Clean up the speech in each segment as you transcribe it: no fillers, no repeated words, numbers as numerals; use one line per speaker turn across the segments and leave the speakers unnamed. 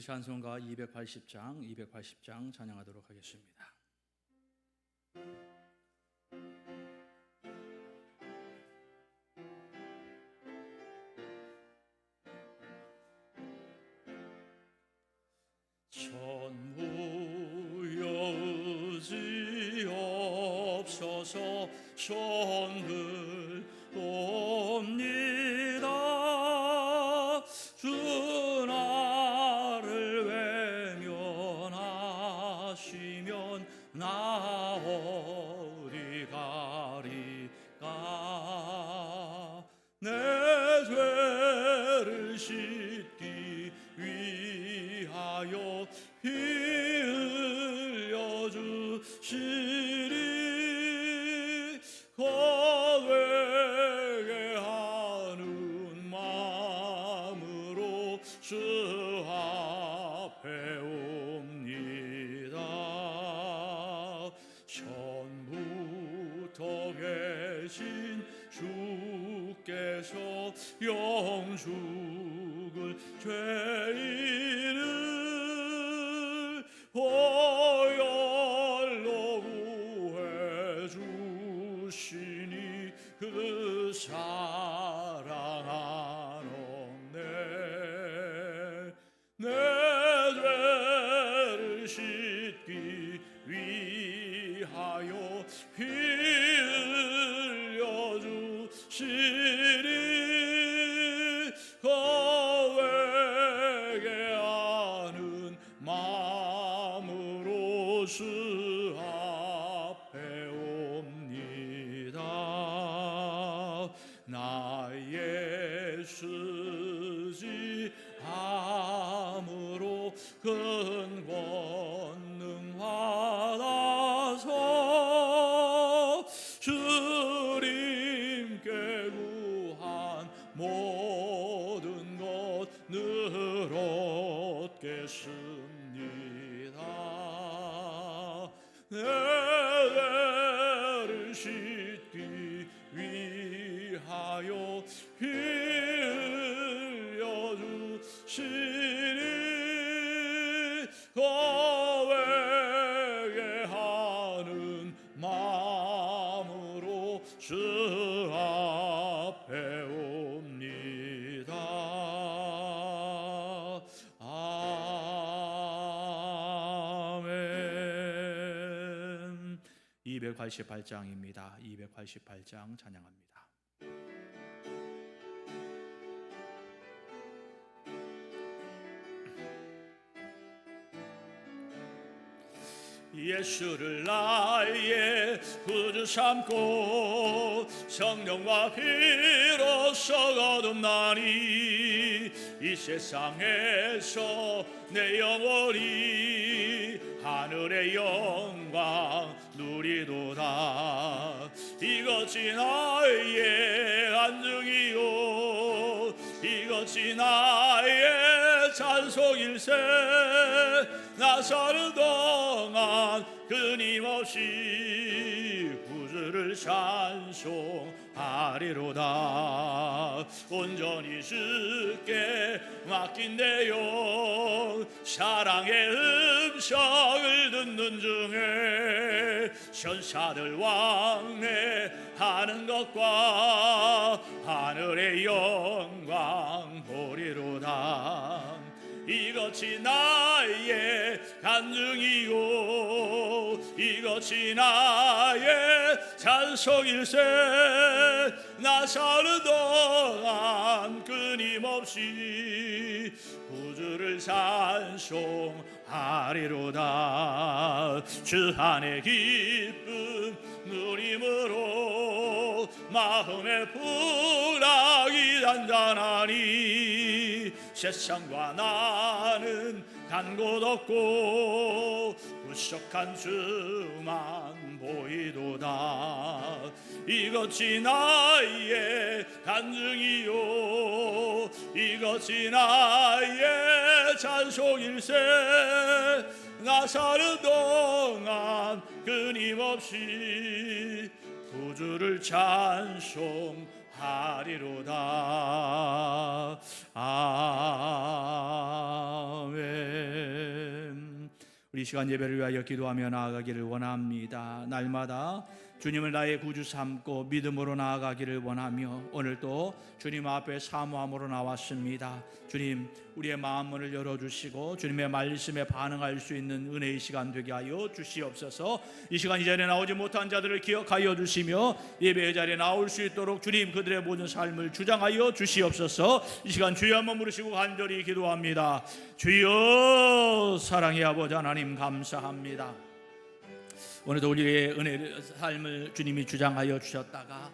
우리 찬송가 280장 찬양하도록 하겠습니다.
전무여의지 없어서 손을 옵니다. 주 나를 외면하시면 나 어디 가리까. 내 죄를 씻기 위하여 피 흘려 주시리. 고백에 하는 마음으로 주 앞에 옵니다. 전부터 계신 주께서 영죽을 죄인을 보혈로 구해 주시니 그 사랑 한없네. 내 죄를 씻기 위하여 피 흘려 주시니. 고백에 하는 마음으로 주 앞에 옵니다. 나의 쓰지 함으로 큰 권능 받아서 주님께 구한 모든 것 늘 얻겠습니다. 내 죄를 씻기 위하여 피 흘려 주시니. 고백에 하는 마음으로 주 앞에 옵니다. 아멘.
288장입니다. 288장 찬양합니다.
예수를 나의 구주 삼고 성령과 피로써 거듭나니 이 세상에서 내 영혼이 하늘의 영광 누리도다. 이것이 나의 안증이요 이것이 나의 찬송일세. 나 사는 동안 끊임없이 구주를 찬송하리로다. 온전히 주께 맡긴 내 영 사랑의 음성을 듣는 중에 천사들 왕래하는 것과 하늘의 영광 보리로다. 이것이 나의 간증이요 이것이 나의 찬송일세. 나 사는 동안 끊임없이 구주를 찬송하리로다. 주 안에 기쁨 누림으로 마음의 불안이 단단하니 세상과 나는 간 곳 없고 구속한 주만 보이도다. 이것이 나의 간증이요 이것이 나의 찬송일세. 나 사는 동안 끊임없이 구주를 찬송하리로다. 아멘.
우리 시간 예배를 위하여 기도하며 나아가기를 원합니다. 날마다 주님을 나의 구주 삼고 믿음으로 나아가기를 원하며 오늘도 주님 앞에 사모함으로 나왔습니다. 주님, 우리의 마음문을 열어주시고 주님의 말씀에 반응할 수 있는 은혜의 시간 되게 하여 주시옵소서. 이 시간 이 자리에 나오지 못한 자들을 기억하여 주시며 예배의 자리에 나올 수 있도록 주님 그들의 모든 삶을 주장하여 주시옵소서. 이 시간 주여 한번 부르시고 간절히 기도합니다. 주여, 사랑의 아버지 하나님 감사합니다. 오늘도 우리의 은혜의 삶을 주님이 주장하여 주셨다가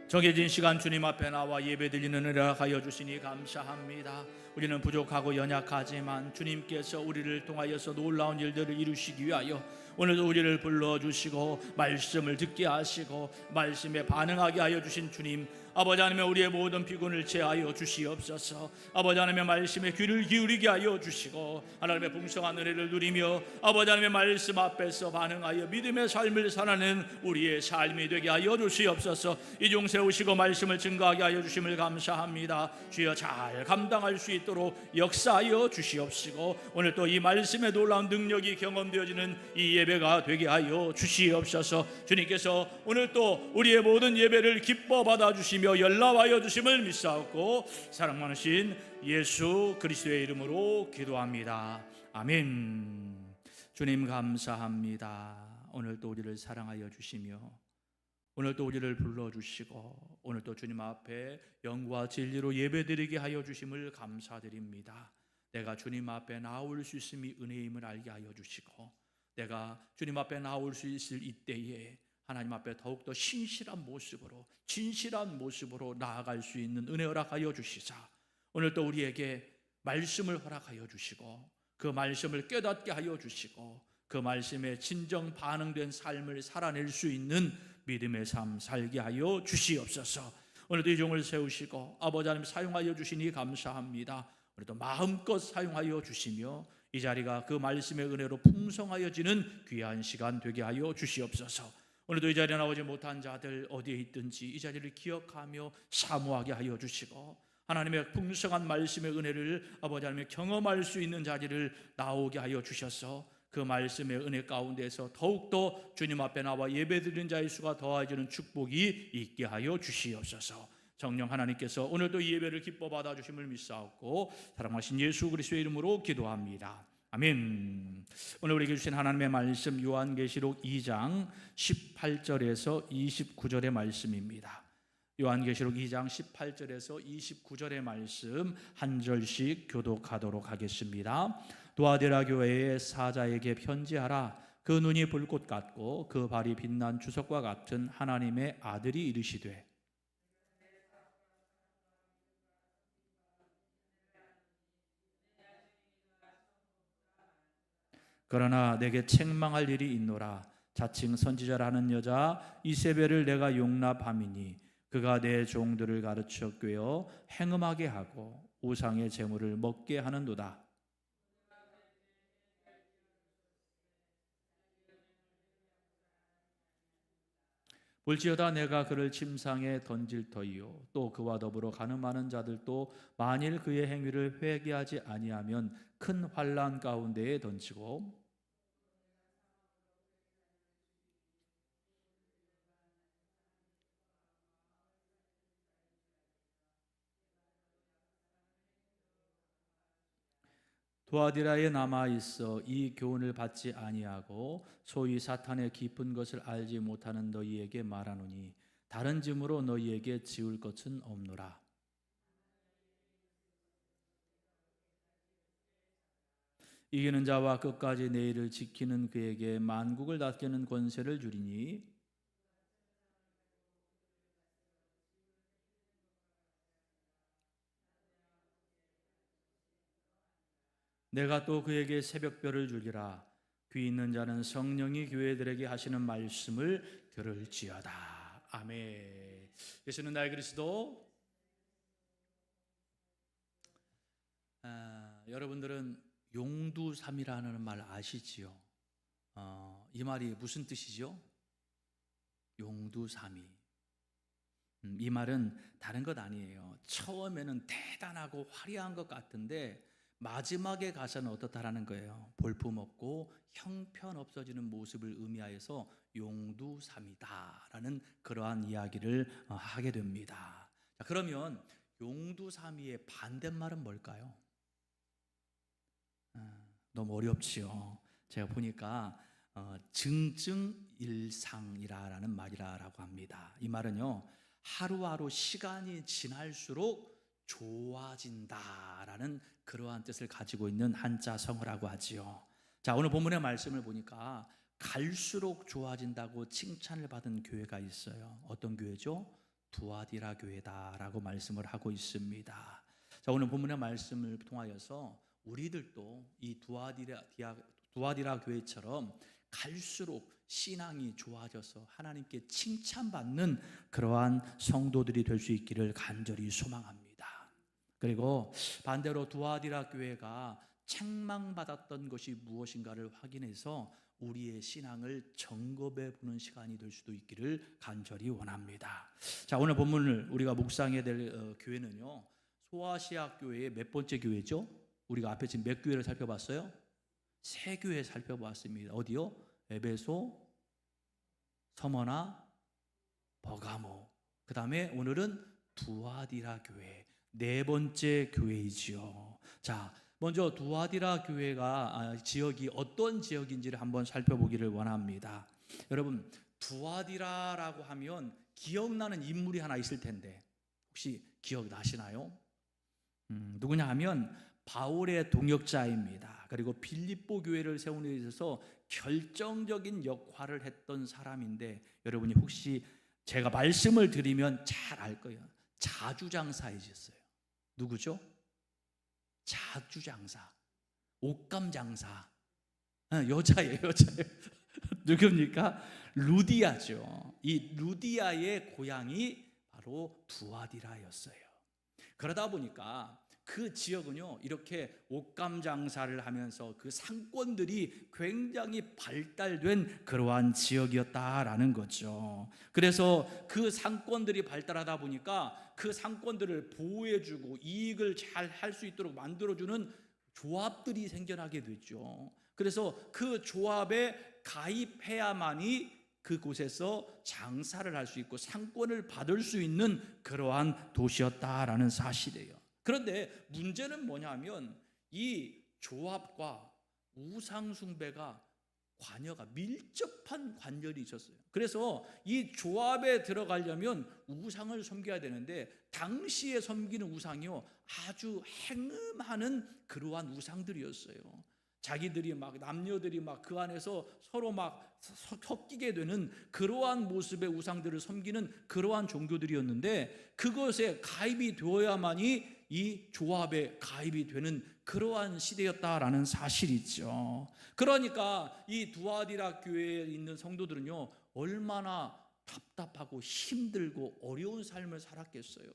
정해진 시간 주님 앞에 나와 예배 드리는 은혜를 하여 주시니 감사합니다. 우리는 부족하고 연약하지만 주님께서 우리를 통하여서 놀라운 일들을 이루시기 위하여 오늘도 우리를 불러주시고 말씀을 듣게 하시고 말씀에 반응하게 하여 주신 주님, 아버지 하나님 우리의 모든 피곤을 제하여 주시옵소서. 아버지 하나님의 말씀에 귀를 기울이게 하여 주시고 하나님의 풍성한 은혜를 누리며 아버지 하나님의 말씀 앞에서 반응하여 믿음의 삶을 살아내는 우리의 삶이 되게 하여 주시옵소서. 이중 세우시고 말씀을 증거하게 하여 주심을 감사합니다. 주여 잘 감당할 수 있도록 역사하여 주시옵시고 오늘 또 이 말씀의 놀라운 능력이 경험되어지는 이 예배가 되게 하여 주시옵소서. 주님께서 오늘 또 우리의 모든 예배를 기뻐 받아주시며 연락하여 주심을 믿사옵고 사랑 많으신 예수 그리스도의 이름으로 기도합니다. 아멘. 주님 감사합니다. 오늘도 우리를 사랑하여 주시며 오늘도 우리를 불러주시고 오늘도 주님 앞에 영과 진리로 예배드리게 하여 주심을 감사드립니다. 내가 주님 앞에 나올 수 있음이 은혜임을 알게 하여 주시고 내가 주님 앞에 나올 수 있을 이때에 하나님 앞에 더욱더 신실한 모습으로 진실한 모습으로 나아갈 수 있는 은혜 허락하여 주시사 오늘 또 우리에게 말씀을 허락하여 주시고 그 말씀을 깨닫게 하여 주시고 그 말씀에 진정 반응된 삶을 살아낼 수 있는 믿음의 삶 살게 하여 주시옵소서. 오늘도 이 종을 세우시고 아버지 하나님 사용하여 주시니 감사합니다. 오늘도 마음껏 사용하여 주시며 이 자리가 그 말씀의 은혜로 풍성하여지는 귀한 시간 되게 하여 주시옵소서. 오늘도 이 자리에 나오지 못한 자들 어디에 있든지 이 자리를 기억하며 사모하게 하여 주시고 하나님의 풍성한 말씀의 은혜를 아버지 하나님 경험할 수 있는 자리를 나오게 하여 주셔서 그 말씀의 은혜 가운데서 더욱더 주님 앞에 나와 예배드리는 자의 수가 더해지는 축복이 있게 하여 주시옵소서. 성령 하나님께서 오늘도 이 예배를 기뻐 받아주심을 믿사옵고 사랑하신 예수 그리스도의 이름으로 기도합니다. 아멘. 오늘 우리에게 주신 하나님의 말씀 요한계시록 2장 18절에서 29절의 말씀입니다. 요한계시록 2장 18절에서 29절의 말씀 한 절씩 교독하도록 하겠습니다. 도아디라 교회의 사자에게 편지하라. 그 눈이 불꽃 같고 그 발이 빛난 주석과 같은 하나님의 아들이 이르시되 그러나 내게 책망할 일이 있노라. 자칭 선지자라는 여자 이세벨을 내가 용납함이니 그가 내 종들을 가르쳐 꿰어 행음하게 하고 우상의 제물을 먹게 하는도다. 볼지어다 내가 그를 침상에 던질 터이요 또 그와 더불어 가늠하는 자들도 만일 그의 행위를 회개하지 아니하면 큰 환난 가운데에 던지고 도아디라에 남아 있어 이 교훈을 받지 아니하고 소위 사탄의 깊은 것을 알지 못하는 너희에게 말하노니 다른 짐으로 너희에게 지울 것은 없노라. 이기는 자와 끝까지 내 일을 지키는 그에게 만국을 다스리는 권세를 주리니 내가 또 그에게 새벽별을 주리라. 귀 있는 자는 성령이 교회들에게 하시는 말씀을 들을지어다. 아멘. 예수는 나의 그리스도. 여러분들은 용두삼이라는 말 아시지요? 이 말이 무슨 뜻이죠? 용두삼이. 이 말은 다른 것 아니에요. 처음에는 대단하고 화려한 것 같은데 마지막에 가서는 어떻다라는 거예요. 볼품없고 형편없어지는 모습을 의미하여서 용두삼이다라는 그러한 이야기를 하게 됩니다. 자, 그러면 용두삼이의 반대말은 뭘까요? 너무 어렵지요. 제가 보니까 증증일상이라는 말이라고 합니다. 이 말은요, 하루하루 시간이 지날수록 좋아진다라는 그러한 뜻을 가지고 있는 한자성어라고 하지요. 자, 오늘 본문의 말씀을 보니까 갈수록 좋아진다고 칭찬을 받은 교회가 있어요. 어떤 교회죠? 두아디라 교회다라고 말씀을 하고 있습니다. 자, 오늘 본문의 말씀을 통하여서 우리들도 이 두아디라 교회처럼 갈수록 신앙이 좋아져서 하나님께 칭찬받는 그러한 성도들이 될 수 있기를 간절히 소망합니다. 그리고 반대로 두아디라 교회가 책망받았던 것이 무엇인가를 확인해서 우리의 신앙을 점검해 보는 시간이 될 수도 있기를 간절히 원합니다. 자, 오늘 본문을 우리가 묵상해야 될 교회는요, 소아시아 교회의 몇 번째 교회죠? 우리가 앞에 지금 몇 교회를 살펴봤어요? 3교회 살펴봤습니다. 어디요? 에베소, 서머나, 버가모. 그 다음에 오늘은 두아디라 교회, 4번째 교회이지요. 자, 먼저 두아디라 교회가 지역이 어떤 지역인지를 한번 살펴보기를 원합니다. 여러분, 두아디라라고 하면 기억나는 인물이 하나 있을 텐데 혹시 기억나시나요? 누구냐 하면 바울의 동역자입니다. 그리고 빌립보 교회를 세우는 데 있어서 결정적인 역할을 했던 사람인데, 여러분이 혹시 제가 말씀을 드리면 잘 알 거예요. 자주장사이셨어요. 누구죠? 자주장사, 옷감장사. 여자예요. 누굽니까? 루디아죠. 이 루디아의 고향이 바로 두아디라였어요. 그러다 보니까 그 지역은요, 이렇게 옷감 장사를 하면서 그 상권들이 굉장히 발달된 그러한 지역이었다라는 거죠. 그래서 그 상권들이 발달하다 보니까 그 상권들을 보호해주고 이익을 잘 할 수 있도록 만들어주는 조합들이 생겨나게 됐죠. 그래서 그 조합에 가입해야만이 그곳에서 장사를 할 수 있고 상권을 받을 수 있는 그러한 도시였다라는 사실이에요. 그런데 문제는 뭐냐면 이 조합과 우상숭배가 관여가 밀접한 관련이 있었어요. 그래서 이 조합에 들어가려면 우상을 섬겨야 되는데 당시에 섬기는 우상이요, 아주 행음하는 그러한 우상들이었어요. 자기들이 막 남녀들이 막 그 안에서 서로 막 섞이게 되는 그러한 모습의 우상들을 섬기는 그러한 종교들이었는데, 그것에 가입이 되어야만이 이 조합에 가입이 되는 그러한 시대였다라는 사실이죠. 그러니까 이 두아디라 교회에 있는 성도들은요, 얼마나 답답하고 힘들고 어려운 삶을 살았겠어요.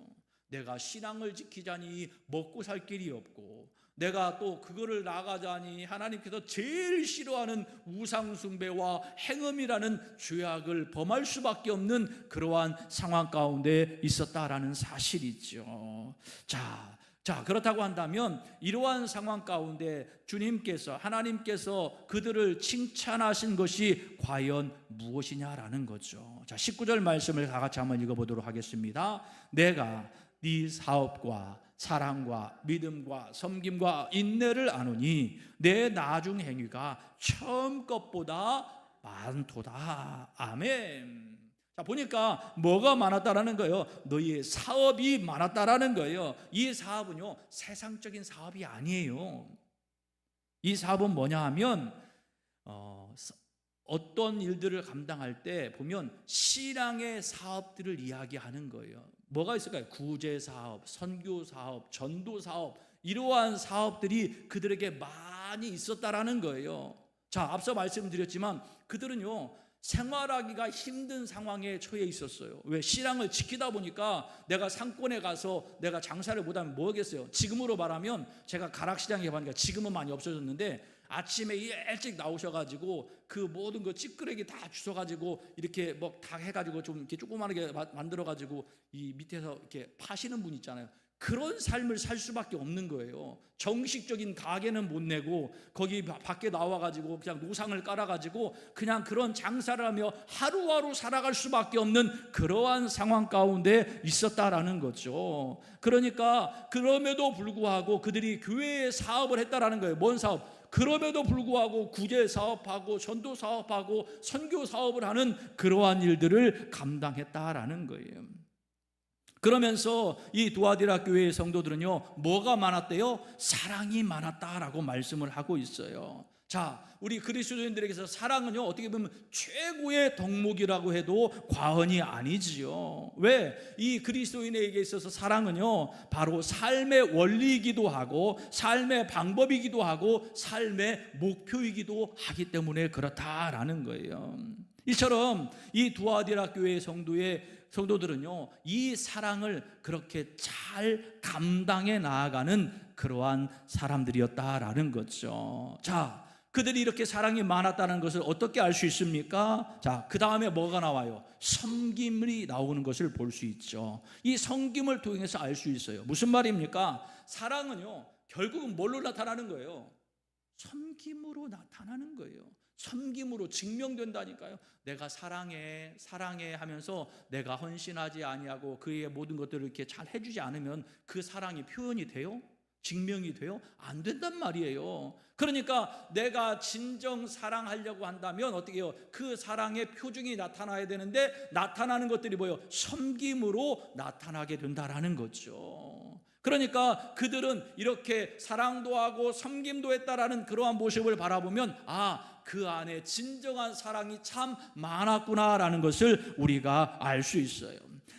내가 신앙을 지키자니 먹고 살 길이 없고, 내가 또 그거를 나가자니 하나님께서 제일 싫어하는 우상숭배와 행음이라는 죄악을 범할 수밖에 없는 그러한 상황 가운데 있었다라는 사실이죠. 자, 그렇다고 한다면 이러한 상황 가운데 주님께서, 하나님께서 그들을 칭찬하신 것이 과연 무엇이냐라는 거죠. 자, 19절 말씀을 다 같이 한번 읽어보도록 하겠습니다. 내가 네 사업과 사랑과 믿음과 섬김과 인내를 아노니 내 나중 행위가 처음 것보다 많도다. 아멘. 자, 보니까 뭐가 많았다라는 거예요? 너희의 사업이 많았다라는 거예요. 이 사업은요, 세상적인 사업이 아니에요. 이 사업은 뭐냐 하면 어떤 일들을 감당할 때 보면 신앙의 사업들을 이야기하는 거예요. 뭐가 있을까요? 구제 사업, 선교 사업, 전도 사업, 이러한 사업들이 그들에게 많이 있었다라는 거예요. 자, 앞서 말씀드렸지만 그들은요, 생활하기가 힘든 상황에 처해 있었어요. 왜? 신앙을 지키다 보니까 내가 상권에 가서 내가 장사를 못하면 뭐겠어요? 지금으로 말하면 제가 가락시장에 가보니까 지금은 많이 없어졌는데 아침에 일찍 나오셔가지고 그 모든 거 찌끄레기 다 주워가지고 이렇게 뭐 다 해가지고 좀 이렇게 조그마하게 만들어가지고 이 밑에서 이렇게 파시는 분 있잖아요. 그런 삶을 살 수밖에 없는 거예요. 정식적인 가게는 못 내고 거기 밖에 나와가지고 그냥 노상을 깔아가지고 그냥 그런 장사를 하며 하루하루 살아갈 수밖에 없는 그러한 상황 가운데 있었다라는 거죠. 그러니까 그럼에도 불구하고 그들이 교회에 사업을 했다라는 거예요. 뭔 사업? 그럼에도 불구하고 구제 사업하고 전도 사업하고 선교 사업을 하는 그러한 일들을 감당했다라는 거예요. 그러면서 이 두아디라 교회의 성도들은요, 뭐가 많았대요? 사랑이 많았다라고 말씀을 하고 있어요. 자, 우리 그리스도인들에게서 사랑은요, 어떻게 보면 최고의 덕목이라고 해도 과언이 아니지요. 왜? 이 그리스도인에게 있어서 사랑은요, 바로 삶의 원리이기도 하고 삶의 방법이기도 하고 삶의 목표이기도 하기 때문에 그렇다라는 거예요. 이처럼 이 두아디라 교회의 성도들은요, 이 사랑을 그렇게 잘 감당해 나아가는 그러한 사람들이었다라는 거죠. 자, 그들이 이렇게 사랑이 많았다는 것을 어떻게 알 수 있습니까? 자, 그 다음에 뭐가 나와요? 섬김이 나오는 것을 볼 수 있죠. 이 섬김을 통해서 알 수 있어요. 무슨 말입니까? 사랑은요, 결국은 뭘로 나타나는 거예요? 섬김으로 나타나는 거예요. 섬김으로 증명된다니까요. 내가 사랑해 하면서 내가 헌신하지 아니하고 그의 모든 것들을 이렇게 잘 해주지 않으면 그 사랑이 표현이 돼요? 증명이 돼요? 안 된단 말이에요. 그러니까 내가 진정 사랑하려고 한다면 어떻게 해요? 그 사랑의 표징이 나타나야 되는데 나타나는 것들이 뭐예요? 섬김으로 나타나게 된다라는 거죠. 그러니까 그들은 이렇게 사랑도 하고 섬김도 했다라는 그러한 모습을 바라보면 그 안에 진정한 사랑이 참 많았구나라는 것을 우리가 알 수 있어요.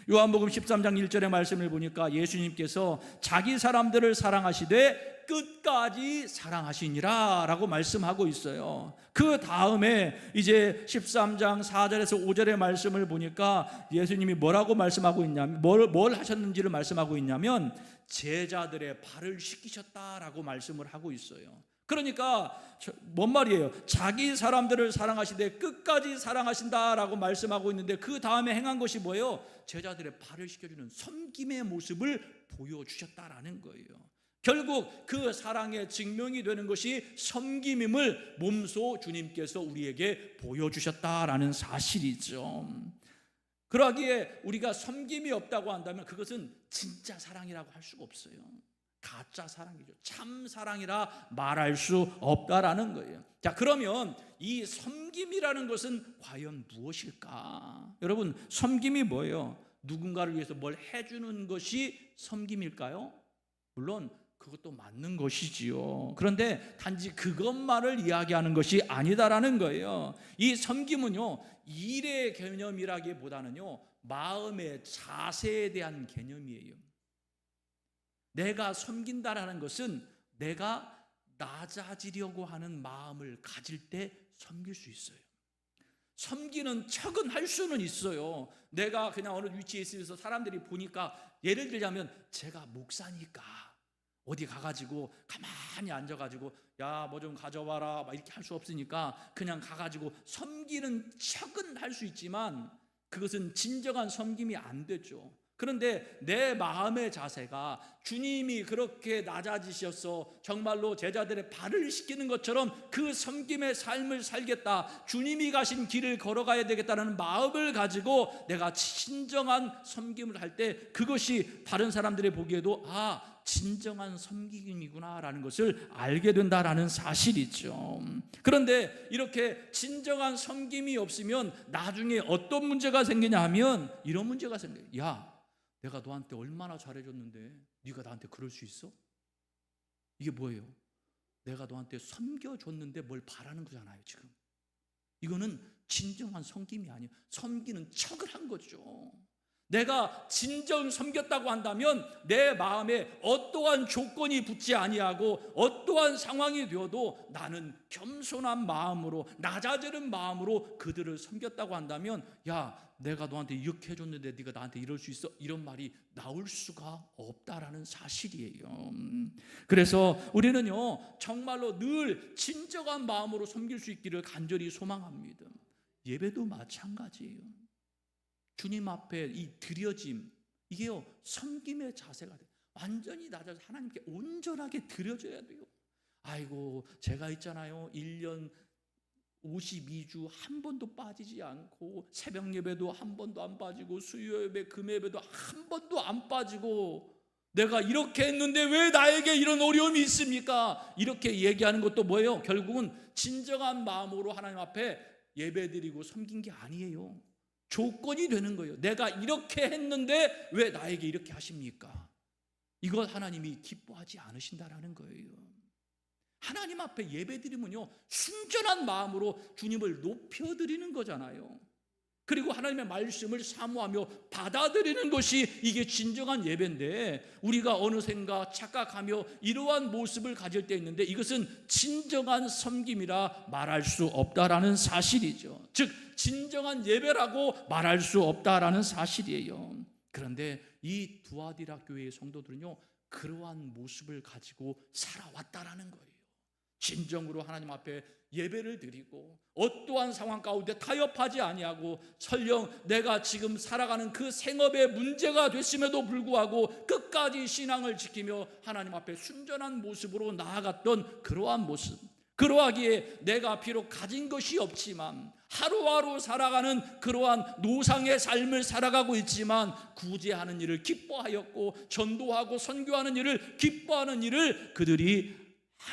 요한복음 13장 1절의 말씀을 보니까 예수님께서 자기 사람들을 사랑하시되 끝까지 사랑하시니라 라고 말씀하고 있어요. 그 다음에 이제 13장 4절에서 5절의 말씀을 보니까 예수님이 뭐라고 말씀하고 있냐면 뭘 하셨는지를 말씀하고 있냐면 제자들의 발을 씻기셨다라고 말씀을 하고 있어요. 그러니까 뭔 말이에요? 자기 사람들을 사랑하시되 끝까지 사랑하신다라고 말씀하고 있는데 그 다음에 행한 것이 뭐예요? 제자들의 발을 씻겨주는 섬김의 모습을 보여주셨다라는 거예요. 결국 그 사랑의 증명이 되는 것이 섬김임을 몸소 주님께서 우리에게 보여주셨다라는 사실이죠. 그러기에 우리가 섬김이 없다고 한다면 그것은 진짜 사랑이라고 할 수가 없어요. 가짜 사랑이죠. 참 사랑이라 말할 수 없다라는 거예요. 자, 그러면 이 섬김이라는 것은 과연 무엇일까? 여러분, 섬김이 뭐예요? 누군가를 위해서 뭘 해주는 것이 섬김일까요? 물론 그것도 맞는 것이지요. 그런데 단지 그것만을 이야기하는 것이 아니다라는 거예요. 이 섬김은요, 일의 개념이라기보다는요, 마음의 자세에 대한 개념이에요. 내가 섬긴다라는 것은 내가 낮아지려고 하는 마음을 가질 때 섬길 수 있어요. 섬기는 척은 할 수는 있어요. 내가 그냥 어느 위치에 있어서 사람들이 보니까, 예를 들자면 제가 목사니까 어디 가가지고 가만히 앉아가지고 야, 뭐 좀 가져와라 막 이렇게 할 수 없으니까 그냥 가가지고 섬기는 척은 할 수 있지만 그것은 진정한 섬김이 안 되죠. 그런데 내 마음의 자세가 주님이 그렇게 낮아지셔서 정말로 제자들의 발을 씻기는 것처럼 그 섬김의 삶을 살겠다, 주님이 가신 길을 걸어가야 되겠다는 마음을 가지고 내가 진정한 섬김을 할 때 그것이 다른 사람들이 보기에도 진정한 섬김이구나 라는 것을 알게 된다라는 사실이죠. 그런데 이렇게 진정한 섬김이 없으면 나중에 어떤 문제가 생기냐 하면 이런 문제가 생겨요. 야, 내가 너한테 얼마나 잘해줬는데 네가 나한테 그럴 수 있어? 이게 뭐예요? 내가 너한테 섬겨줬는데 뭘 바라는 거잖아요. 지금 이거는 진정한 섬김이 아니에요. 섬기는 척을 한 거죠. 내가 진정 섬겼다고 한다면 내 마음에 어떠한 조건이 붙지 아니하고 어떠한 상황이 되어도 나는 겸손한 마음으로, 낮아지는 마음으로 그들을 섬겼다고 한다면, 야, 내가 너한테 이렇게 해줬는데 네가 나한테 이럴 수 있어? 이런 말이 나올 수가 없다라는 사실이에요. 그래서 우리는요, 정말로 늘 진정한 마음으로 섬길 수 있기를 간절히 소망합니다. 예배도 마찬가지예요. 주님 앞에 이 드려짐, 이게요, 섬김의 자세가 돼요. 완전히 낮아서 하나님께 온전하게 드려져야 돼요. 아이고, 제가 있잖아요, 1년 52주 한 번도 빠지지 않고 새벽 예배도 한 번도 안 빠지고 수요 예배, 금요 예배도 한 번도 안 빠지고 내가 이렇게 했는데 왜 나에게 이런 어려움이 있습니까? 이렇게 얘기하는 것도 뭐예요? 결국은 진정한 마음으로 하나님 앞에 예배드리고 섬긴 게 아니에요. 조건이 되는 거예요. 내가 이렇게 했는데 왜 나에게 이렇게 하십니까? 이걸 하나님이 기뻐하지 않으신다라는 거예요. 하나님 앞에 예배드리면요, 순전한 마음으로 주님을 높여드리는 거잖아요. 그리고 하나님의 말씀을 사모하며 받아들이는 것이 이게 진정한 예배인데, 우리가 어느샌가 착각하며 이러한 모습을 가질 때 있는데 이것은 진정한 섬김이라 말할 수 없다라는 사실이죠. 즉 진정한 예배라고 말할 수 없다라는 사실이에요. 그런데 이 두아디라 교회의 성도들은요, 그러한 모습을 가지고 살아왔다라는 거예요. 진정으로 하나님 앞에 예배를 드리고 어떠한 상황 가운데 타협하지 아니하고 설령 내가 지금 살아가는 그 생업에 문제가 됐음에도 불구하고 끝까지 신앙을 지키며 하나님 앞에 순전한 모습으로 나아갔던 그러한 모습, 그러하기에 내가 비록 가진 것이 없지만 하루하루 살아가는 그러한 노상의 삶을 살아가고 있지만 구제하는 일을 기뻐하였고 전도하고 선교하는 일을 기뻐하는 일을 그들이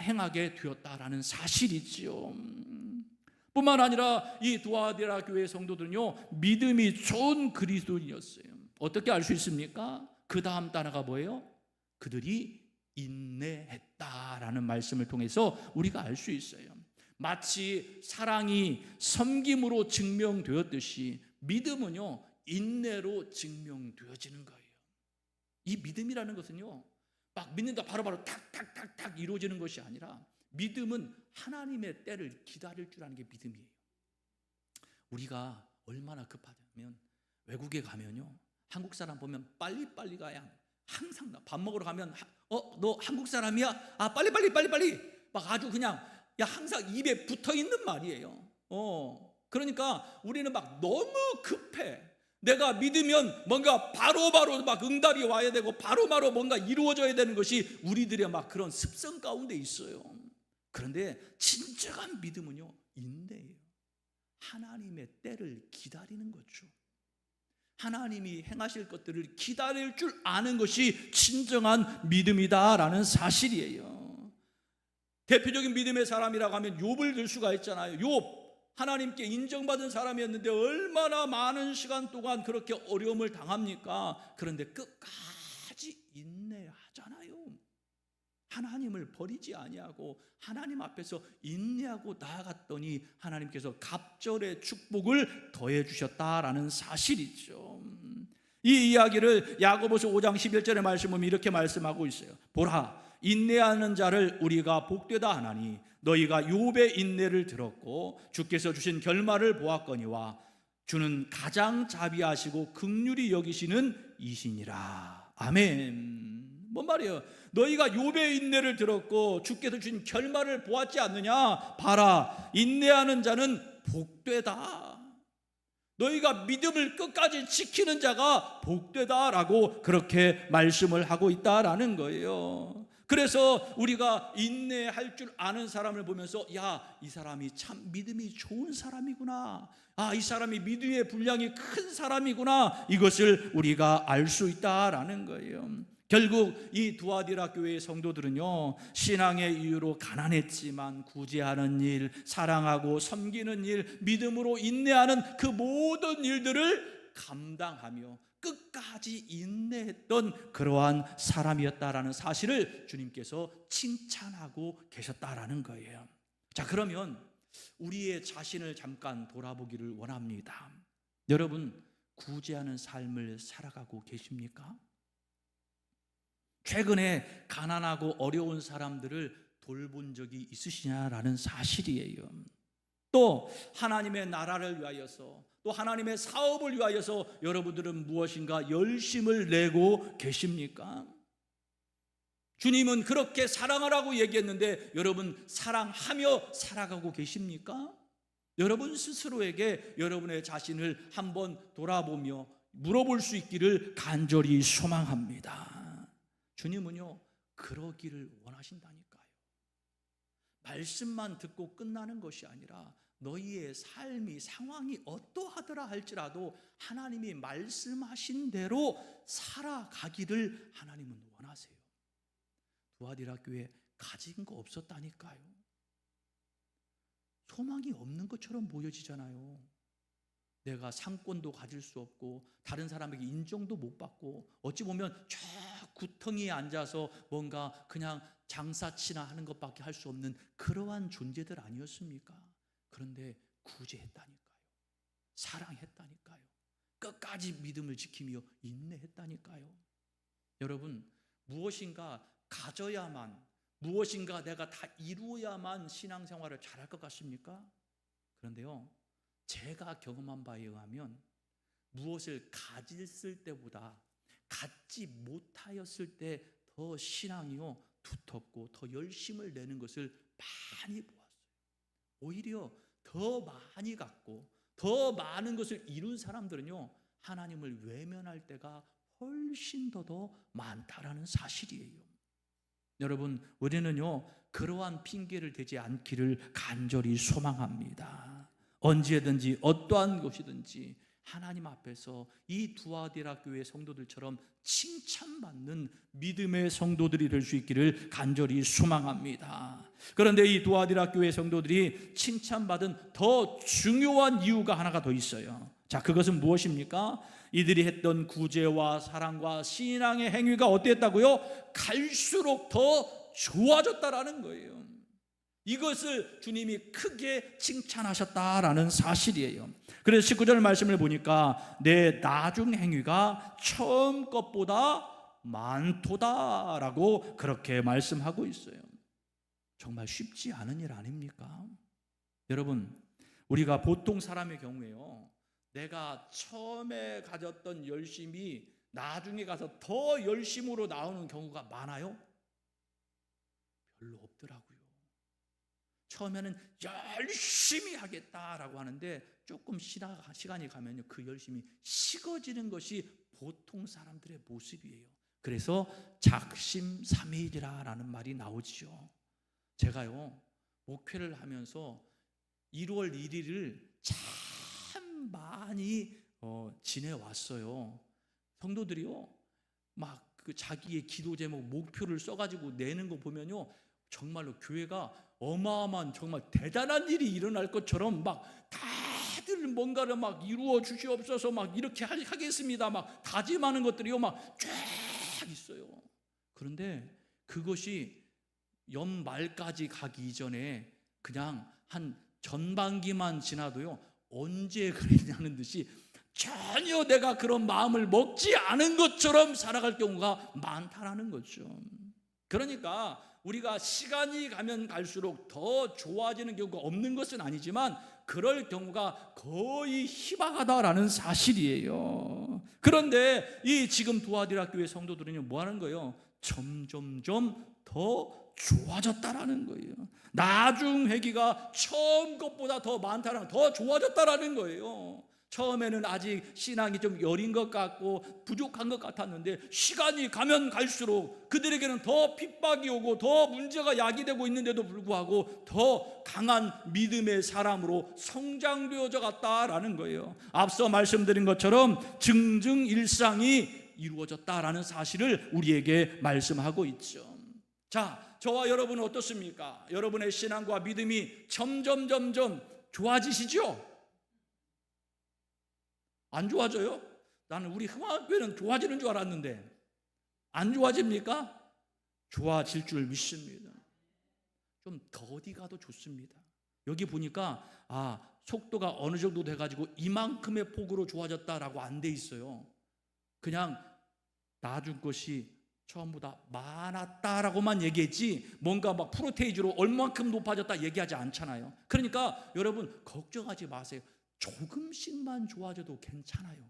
행하게 되었다라는 사실이지요. 뿐만 아니라 이 두아디라 교회 성도들은요, 믿음이 좋은 그리스도인이었어요. 어떻게 알 수 있습니까? 그 다음 단어가 뭐예요? 그들이 인내했다라는 말씀을 통해서 우리가 알 수 있어요. 마치 사랑이 섬김으로 증명되었듯이 믿음은요, 인내로 증명되어지는 거예요. 이 믿음이라는 것은요, 막 믿는다 바로바로 탁탁탁탁 이루어지는 것이 아니라 믿음은 하나님의 때를 기다릴 줄 아는 게 믿음이에요. 우리가 얼마나 급하냐면 외국에 가면요, 한국 사람 보면 빨리빨리 가야 항상 밥 먹으러 가면 너 한국 사람이야? 아 빨리 막 아주 그냥 항상 입에 붙어 있는 말이에요. 그러니까 우리는 막 너무 급해. 내가 믿으면 뭔가 바로바로 막 응답이 와야 되고 바로바로 뭔가 이루어져야 되는 것이 우리들의 막 그런 습성 가운데 있어요. 그런데 진정한 믿음은요, 인내예요. 하나님의 때를 기다리는 거죠. 하나님이 행하실 것들을 기다릴 줄 아는 것이 진정한 믿음이다라는 사실이에요. 대표적인 믿음의 사람이라고 하면 욥을 들 수가 있잖아요. 욥, 하나님께 인정받은 사람이었는데 얼마나 많은 시간 동안 그렇게 어려움을 당합니까? 그런데 끝까지 인내하잖아요. 하나님을 버리지 아니하고 하나님 앞에서 인내하고 나아갔더니 하나님께서 갑절의 축복을 더해 주셨다라는 사실이죠. 이 이야기를 야고보서 5장 11절의 말씀은 이렇게 말씀하고 있어요. 보라, 인내하는 자를 우리가 복되다 하나니 너희가 욥의 인내를 들었고 주께서 주신 결말을 보았거니와 주는 가장 자비하시고 긍휼히 여기시는 이시니라. 아멘. 뭔 말이에요? 너희가 욥의 인내를 들었고 주께서 주신 결말을 보았지 않느냐? 봐라, 인내하는 자는 복되다. 너희가 믿음을 끝까지 지키는 자가 복되다라고 그렇게 말씀을 하고 있다라는 거예요. 그래서 우리가 인내할 줄 아는 사람을 보면서 이 사람이 참 믿음이 좋은 사람이구나, 이 사람이 믿음의 분량이 큰 사람이구나, 이것을 우리가 알 수 있다라는 거예요. 결국 이 두아디라 교회의 성도들은요, 신앙의 이유로 가난했지만 구제하는 일, 사랑하고 섬기는 일, 믿음으로 인내하는 그 모든 일들을 감당하며 끝까지 인내했던 그러한 사람이었다라는 사실을 주님께서 칭찬하고 계셨다라는 거예요. 자, 그러면 우리의 자신을 잠깐 돌아보기를 원합니다. 여러분, 구제하는 삶을 살아가고 계십니까? 최근에 가난하고 어려운 사람들을 돌본 적이 있으시냐라는 사실이에요. 또 하나님의 나라를 위하여서, 또 하나님의 사업을 위하여서 여러분들은 무엇인가 열심을 내고 계십니까? 주님은 그렇게 사랑하라고 얘기했는데 여러분 사랑하며 살아가고 계십니까? 여러분 스스로에게 여러분의 자신을 한번 돌아보며 물어볼 수 있기를 간절히 소망합니다. 주님은요 그러기를 원하신다니까요. 말씀만 듣고 끝나는 것이 아니라 너희의 삶이 상황이 어떠하더라 할지라도 하나님이 말씀하신 대로 살아가기를 하나님은 원하세요. 두아디라 교회 가진 거 없었다니까요. 소망이 없는 것처럼 보여지잖아요. 내가 상권도 가질 수 없고 다른 사람에게 인정도 못 받고 어찌 보면 저 구덩이에 앉아서 뭔가 그냥 장사치나 하는 것밖에 할 수 없는 그러한 존재들 아니었습니까? 그런데 구제했다니까요. 사랑했다니까요. 끝까지 믿음을 지키며 인내했다니까요. 여러분, 무엇인가 가져야만, 무엇인가 내가 다 이루어야만 신앙생활을 잘할 것 같습니까? 그런데요, 제가 경험한 바에 의하면 무엇을 가졌을 때보다 갖지 못하였을 때 더 신앙이요 두텁고 더 열심을 내는 것을 많이 보았어요. 오히려 더 많이 갖고 더 많은 것을 이룬 사람들은요 하나님을 외면할 때가 훨씬 더 많다라는 사실이에요. 여러분, 우리는요 그러한 핑계를 대지 않기를 간절히 소망합니다. 언제든지 어떠한 것이든지 하나님 앞에서 이 두아디라 교회 성도들처럼 칭찬받는 믿음의 성도들이 될 수 있기를 간절히 소망합니다. 그런데 이 두아디라 교회 성도들이 칭찬받은 더 중요한 이유가 하나가 더 있어요. 자, 그것은 무엇입니까? 이들이 했던 구제와 사랑과 신앙의 행위가 어땠다고요? 갈수록 더 좋아졌다라는 거예요. 이것을 주님이 크게 칭찬하셨다라는 사실이에요. 그래서 19절 말씀을 보니까 내 나중 행위가 처음 것보다 많도다라고 그렇게 말씀하고 있어요. 정말 쉽지 않은 일 아닙니까? 여러분, 우리가 보통 사람의 경우에요 내가 처음에 가졌던 열심이 나중에 가서 더 열심으로 나오는 경우가 많아요? 별로 없더라고요. 처음에는 열심히 하겠다라고 하는데 조금 시간이 가면요 그 열심이 식어지는 것이 보통 사람들의 모습이에요. 그래서 작심삼일이라는 말이 나오죠. 제가요 목회를 하면서 1월 1일을 참 많이 지내왔어요. 성도들이요 막 그 자기의 기도 제목 목표를 써가지고 내는 거 보면요 정말로 교회가 어마어마한 정말 대단한 일이 일어날 것처럼 막 다들 뭔가를 막 이루어 주시옵소서 막 이렇게 하겠습니다 막 다짐하는 것들이요 막 쫙 있어요. 그런데 그것이 연말까지 가기 이전에 그냥 한 전반기만 지나도요 언제 그랬냐는 듯이 전혀 내가 그런 마음을 먹지 않은 것처럼 살아갈 경우가 많다라는 거죠. 그러니까 우리가 시간이 가면 갈수록 더 좋아지는 경우가 없는 것은 아니지만 그럴 경우가 거의 희박하다라는 사실이에요. 그런데 이 지금 두아디라 교회 성도들은요 뭐 하는 거예요? 점점점 더 좋아졌다라는 거예요. 나중 회기가 처음 것보다 더 많다라는, 더 좋아졌다라는 거예요. 처음에는 아직 신앙이 좀 여린 것 같고 부족한 것 같았는데 시간이 가면 갈수록 그들에게는 더 핍박이 오고 더 문제가 야기되고 있는데도 불구하고 더 강한 믿음의 사람으로 성장되어져 갔다라는 거예요. 앞서 말씀드린 것처럼 증증 일상이 이루어졌다라는 사실을 우리에게 말씀하고 있죠. 자, 저와 여러분은 어떻습니까? 여러분의 신앙과 믿음이 점점 좋아지시죠? 안 좋아져요? 나는 우리 흥화교회는 좋아지는 줄 알았는데 안 좋아집니까? 좋아질 줄 믿습니다. 좀 더디 가도 좋습니다. 여기 보니까 속도가 어느 정도 돼가지고 이만큼의 폭으로 좋아졌다라고 안 돼 있어요. 그냥 나중 것이 처음보다 많았다라고만 얘기했지 뭔가 막 프로테이지로 얼만큼 높아졌다 얘기하지 않잖아요. 그러니까 여러분 걱정하지 마세요. 조금씩만 좋아져도 괜찮아요.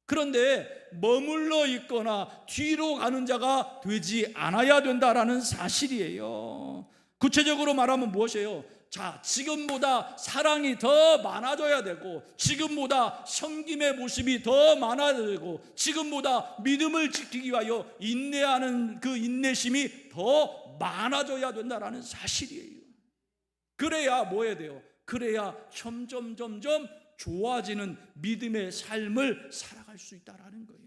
그런데 머물러 있거나 뒤로 가는 자가 되지 않아야 된다라는 사실이에요. 구체적으로 말하면 무엇이에요? 자, 지금보다 사랑이 더 많아져야 되고, 지금보다 섬김의 모습이 더 많아져야 되고, 지금보다 믿음을 지키기 위하여 인내하는 그 인내심이 더 많아져야 된다라는 사실이에요. 그래야 뭐 해야 돼요? 그래야 점점 좋아지는 믿음의 삶을 살아갈 수 있다라는 거예요.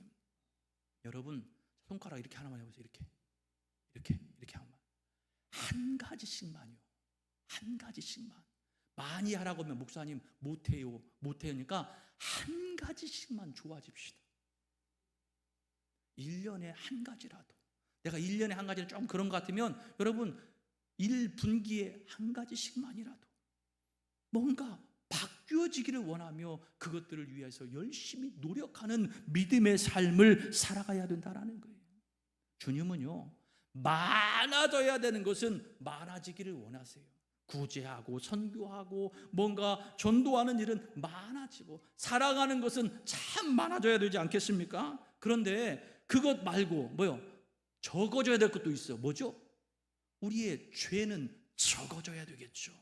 여러분, 손가락 이렇게 하나만 해보세요. 이렇게 한 가지씩만요. 한 가지씩만. 많이 하라고 하면 목사님 못해요. 못해요니까 한 가지씩만 좋아집시다. 1년에 한 가지라도. 내가 1년에 한 가지는 좀 그런 것 같으면 여러분 1분기에 한 가지씩만이라도 뭔가 바뀌어지기를 원하며 그것들을 위해서 열심히 노력하는 믿음의 삶을 살아가야 된다는 거예요. 주님은요, 많아져야 되는 것은 많아지기를 원하세요. 구제하고 선교하고 뭔가 전도하는 일은 많아지고, 사랑하는 것은 참 많아져야 되지 않겠습니까? 그런데 그것 말고 뭐요? 적어져야 될 것도 있어요. 뭐죠? 우리의 죄는 적어져야 되겠죠.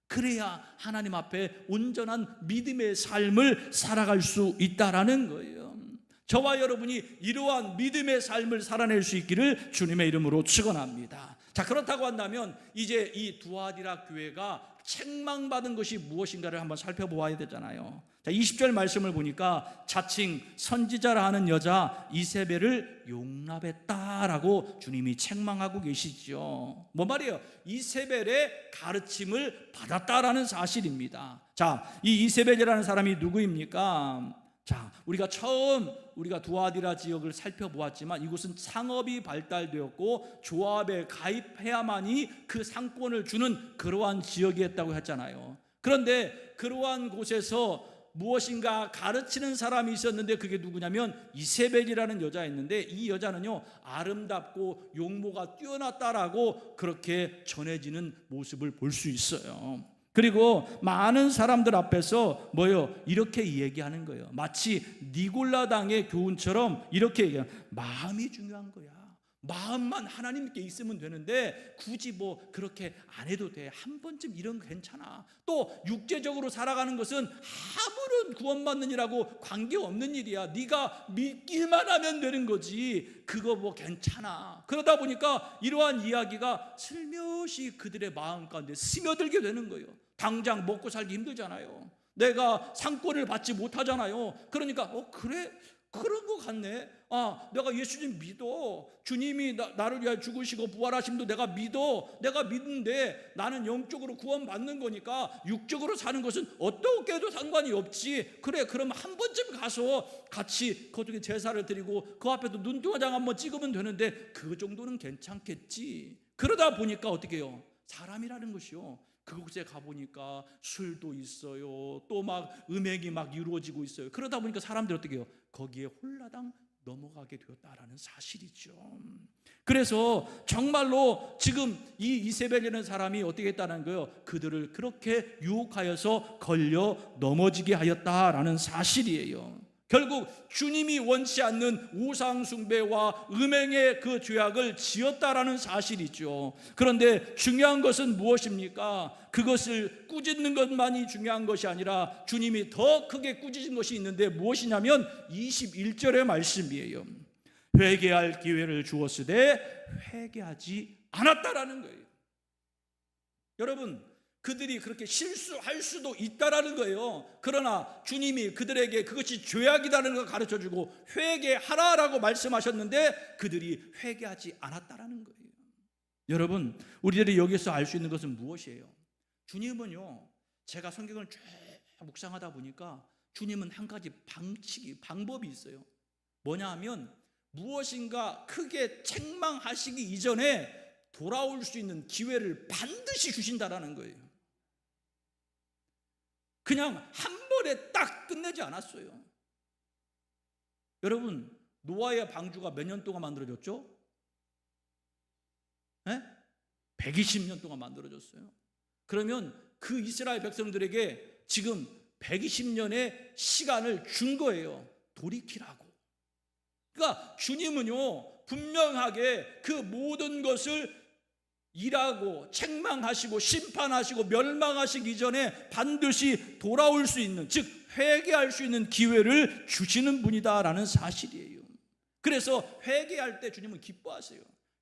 그래야 하나님 앞에 온전한 믿음의 삶을 살아갈 수 있다라는 거예요. 저와 여러분이 이러한 믿음의 삶을 살아낼 수 있기를 주님의 이름으로 축원합니다. 자, 그렇다고 한다면 이제 이 두아디라 교회가 책망받은 것이 무엇인가를 한번 살펴보아야 되잖아요. 자, 20절 말씀을 보니까 자칭 선지자라 하는 여자 이세벨을 용납했다라고 주님이 책망하고 계시죠. 뭔 말이에요? 이세벨의 가르침을 받았다라는 사실입니다. 자, 이 이세벨이라는 사람이 누구입니까? 자, 우리가 두아디라 지역을 살펴보았지만 이곳은 상업이 발달되었고 조합에 가입해야만이 그 상권을 주는 그러한 지역이었다고 했잖아요. 그런데 그러한 곳에서 무엇인가 가르치는 사람이 있었는데 그게 누구냐면 이세벨이라는 여자였는데, 이 여자는요 아름답고 용모가 뛰어났다라고 그렇게 전해지는 모습을 볼 수 있어요. 그리고 많은 사람들 앞에서 이렇게 얘기하는 거예요. 마치 니골라당의 교훈처럼 이렇게 얘기해요. 마음이 중요한 거야. 마음만 하나님께 있으면 되는데 굳이 그렇게 안 해도 돼. 한 번쯤 이런 거 괜찮아. 또 육체적으로 살아가는 것은 아무런 구원받는 일하고 관계없는 일이야. 네가 믿기만 하면 되는 거지. 그거 괜찮아. 그러다 보니까 이러한 이야기가 슬며시 그들의 마음 가운데 스며들게 되는 거예요. 당장 먹고 살기 힘들잖아요. 내가 상권을 받지 못하잖아요. 그러니까 그래? 그런 것 같네. 내가 예수님 믿어. 주님이 나를 위하여 죽으시고 부활하심도 내가 믿어. 내가 믿는데 나는 영적으로 구원받는 거니까 육적으로 사는 것은 어떻게도 상관이 없지. 그래, 그럼 한 번쯤 가서 같이 거기에 제사를 드리고 그 앞에도 눈동장 한번 찍으면 되는데 그 정도는 괜찮겠지. 그러다 보니까 어떻게 해요? 사람이라는 것이요, 그곳에 가보니까 술도 있어요. 또 음행이 이루어지고 있어요. 그러다 보니까 사람들이 어떻게 해요? 거기에 홀라당 넘어가게 되었다라는 사실이죠. 그래서 정말로 지금 이 이세벨이라는 사람이 어떻게 했다는 거예요? 그들을 그렇게 유혹하여서 걸려 넘어지게 하였다라는 사실이에요. 결국 주님이 원치 않는 우상 숭배와 음행의 그 죄악을 지었다라는 사실이죠. 그런데 중요한 것은 무엇입니까? 그것을 꾸짖는 것만이 중요한 것이 아니라 주님이 더 크게 꾸짖은 것이 있는데 무엇이냐면 21절의 말씀이에요. 회개할 기회를 주었으되 회개하지 않았다라는 거예요. 여러분, 그들이 그렇게 실수할 수도 있다라는 거예요. 그러나 주님이 그들에게 그것이 죄악이라는 걸 가르쳐주고 회개하라라고 말씀하셨는데 그들이 회개하지 않았다라는 거예요. 여러분, 우리들이 여기서 알 수 있는 것은 무엇이에요? 주님은요, 제가 성경을 쭉 묵상하다 보니까 주님은 한 가지 방법이 있어요. 뭐냐 하면 무엇인가 크게 책망하시기 이전에 돌아올 수 있는 기회를 반드시 주신다라는 거예요. 그냥 한 번에 딱 끝내지 않았어요. 여러분, 노아의 방주가 몇 년 동안 만들어졌죠? 120년 동안 만들어졌어요. 그러면 그 이스라엘 백성들에게 지금 120년의 시간을 준 거예요. 돌이키라고. 그러니까 주님은요, 분명하게 그 모든 것을 일하고 책망하시고 심판하시고 멸망하시기 전에 반드시 돌아올 수 있는, 즉 회개할 수 있는 기회를 주시는 분이다라는 사실이에요. 그래서 회개할 때 주님은 기뻐하세요.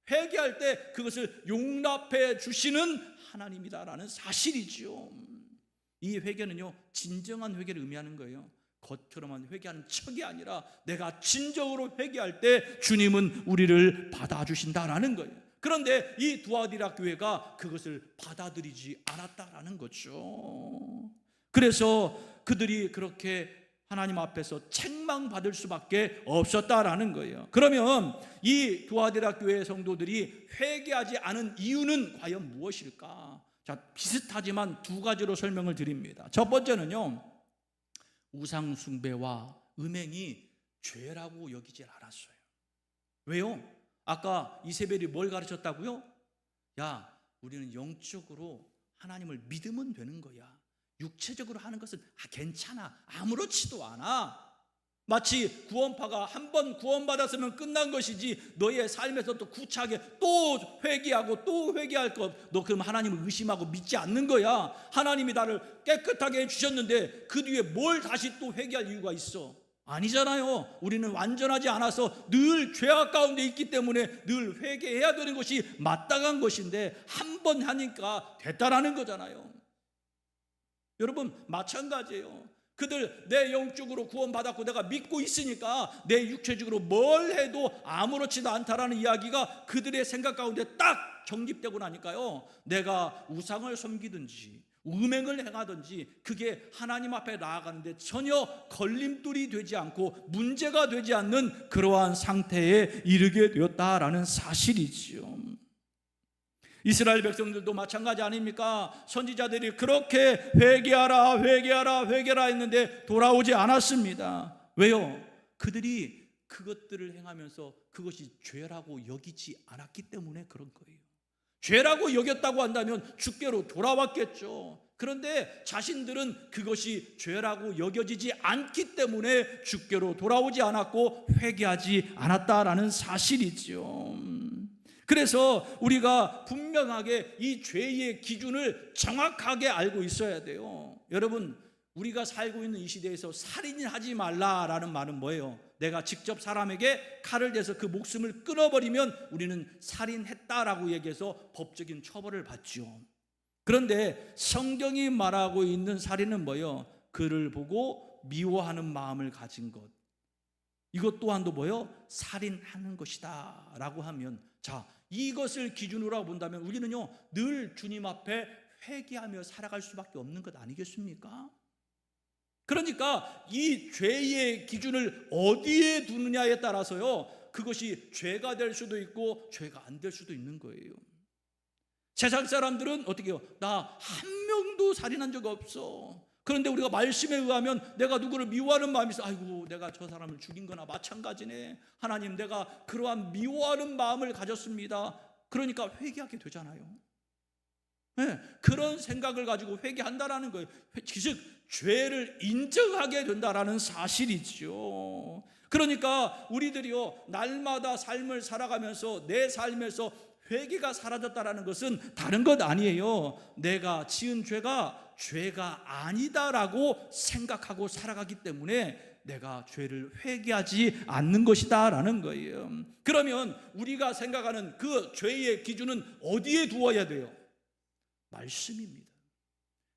회개할 때 그것을 용납해 주시는 하나님이다라는 사실이죠. 이 회개는요, 진정한 회개를 의미하는 거예요. 겉으로만 회개하는 척이 아니라 내가 진정으로 회개할 때 주님은 우리를 받아주신다라는 거예요. 그런데 이 두아디라 교회가 그것을 받아들이지 않았다라는 거죠. 그래서 그들이 그렇게 하나님 앞에서 책망받을 수밖에 없었다라는 거예요. 그러면 이 두아디라 교회 성도들이 회개하지 않은 이유는 과연 무엇일까? 자, 비슷하지만 두 가지로 설명을 드립니다. 첫 번째는요, 우상 숭배와 음행이 죄라고 여기질 않았어요. 왜요? 아까 이세벨이 뭘 가르쳤다고요? 야, 우리는 영적으로 하나님을 믿으면 되는 거야. 육체적으로 하는 것은 괜찮아, 아무렇지도 않아. 마치 구원파가 한 번 구원받았으면 끝난 것이지, 너의 삶에서 또 구차하게 또 회개하고 또 회개할 것, 너 그럼 하나님을 의심하고 믿지 않는 거야. 하나님이 나를 깨끗하게 해주셨는데 그 뒤에 뭘 다시 또 회개할 이유가 있어? 아니잖아요. 우리는 완전하지 않아서 늘 죄악 가운데 있기 때문에 늘 회개해야 되는 것이 마땅한 것인데 한 번 하니까 됐다라는 거잖아요. 여러분, 마찬가지예요. 그들 내 영적으로 구원받았고 내가 믿고 있으니까 내 육체적으로 뭘 해도 아무렇지도 않다라는 이야기가 그들의 생각 가운데 딱 정립되고 나니까요, 내가 우상을 섬기든지 음행을 행하든지 그게 하나님 앞에 나아가는데 전혀 걸림돌이 되지 않고 문제가 되지 않는 그러한 상태에 이르게 되었다라는 사실이지요. 이스라엘 백성들도 마찬가지 아닙니까? 선지자들이 그렇게 회개하라 회개하라 회개하라 했는데 돌아오지 않았습니다. 왜요? 그들이 그것들을 행하면서 그것이 죄라고 여기지 않았기 때문에 그런 거예요. 죄라고 여겼다고 한다면 주께로 돌아왔겠죠. 그런데 자신들은 그것이 죄라고 여겨지지 않기 때문에 주께로 돌아오지 않았고 회개하지 않았다라는 사실이죠. 그래서 우리가 분명하게 이 죄의 기준을 정확하게 알고 있어야 돼요. 여러분, 우리가 살고 있는 이 시대에서 살인하지 말라라는 말은 뭐예요? 내가 직접 사람에게 칼을 대서 그 목숨을 끊어버리면 우리는 살인했다라고 얘기해서 법적인 처벌을 받죠. 그런데 성경이 말하고 있는 살인은 뭐예요? 그를 보고 미워하는 마음을 가진 것, 이것 또한도 뭐예요? 살인하는 것이다 라고 하면, 자, 이것을 기준으로 본다면 우리는요 늘 주님 앞에 회개하며 살아갈 수밖에 없는 것 아니겠습니까? 그러니까 이 죄의 기준을 어디에 두느냐에 따라서요 그것이 죄가 될 수도 있고 죄가 안 될 수도 있는 거예요. 세상 사람들은 어떻게 해요? 나 한 명도 살인한 적 없어. 그런데 우리가 말씀에 의하면 내가 누구를 미워하는 마음이 있어. 아이고, 내가 저 사람을 죽인 거나 마찬가지네. 하나님, 내가 그러한 미워하는 마음을 가졌습니다. 그러니까 회개하게 되잖아요. 네, 그런 생각을 가지고 회개한다라는 거예요. 즉 죄를 인정하게 된다라는 사실이죠. 그러니까 우리들이요 날마다 삶을 살아가면서 내 삶에서 회개가 사라졌다라는 것은 다른 것 아니에요. 내가 지은 죄가 아니다라고 생각하고 살아가기 때문에 내가 죄를 회개하지 않는 것이다라는 거예요. 그러면 우리가 생각하는 그 죄의 기준은 어디에 두어야 돼요? 말씀입니다.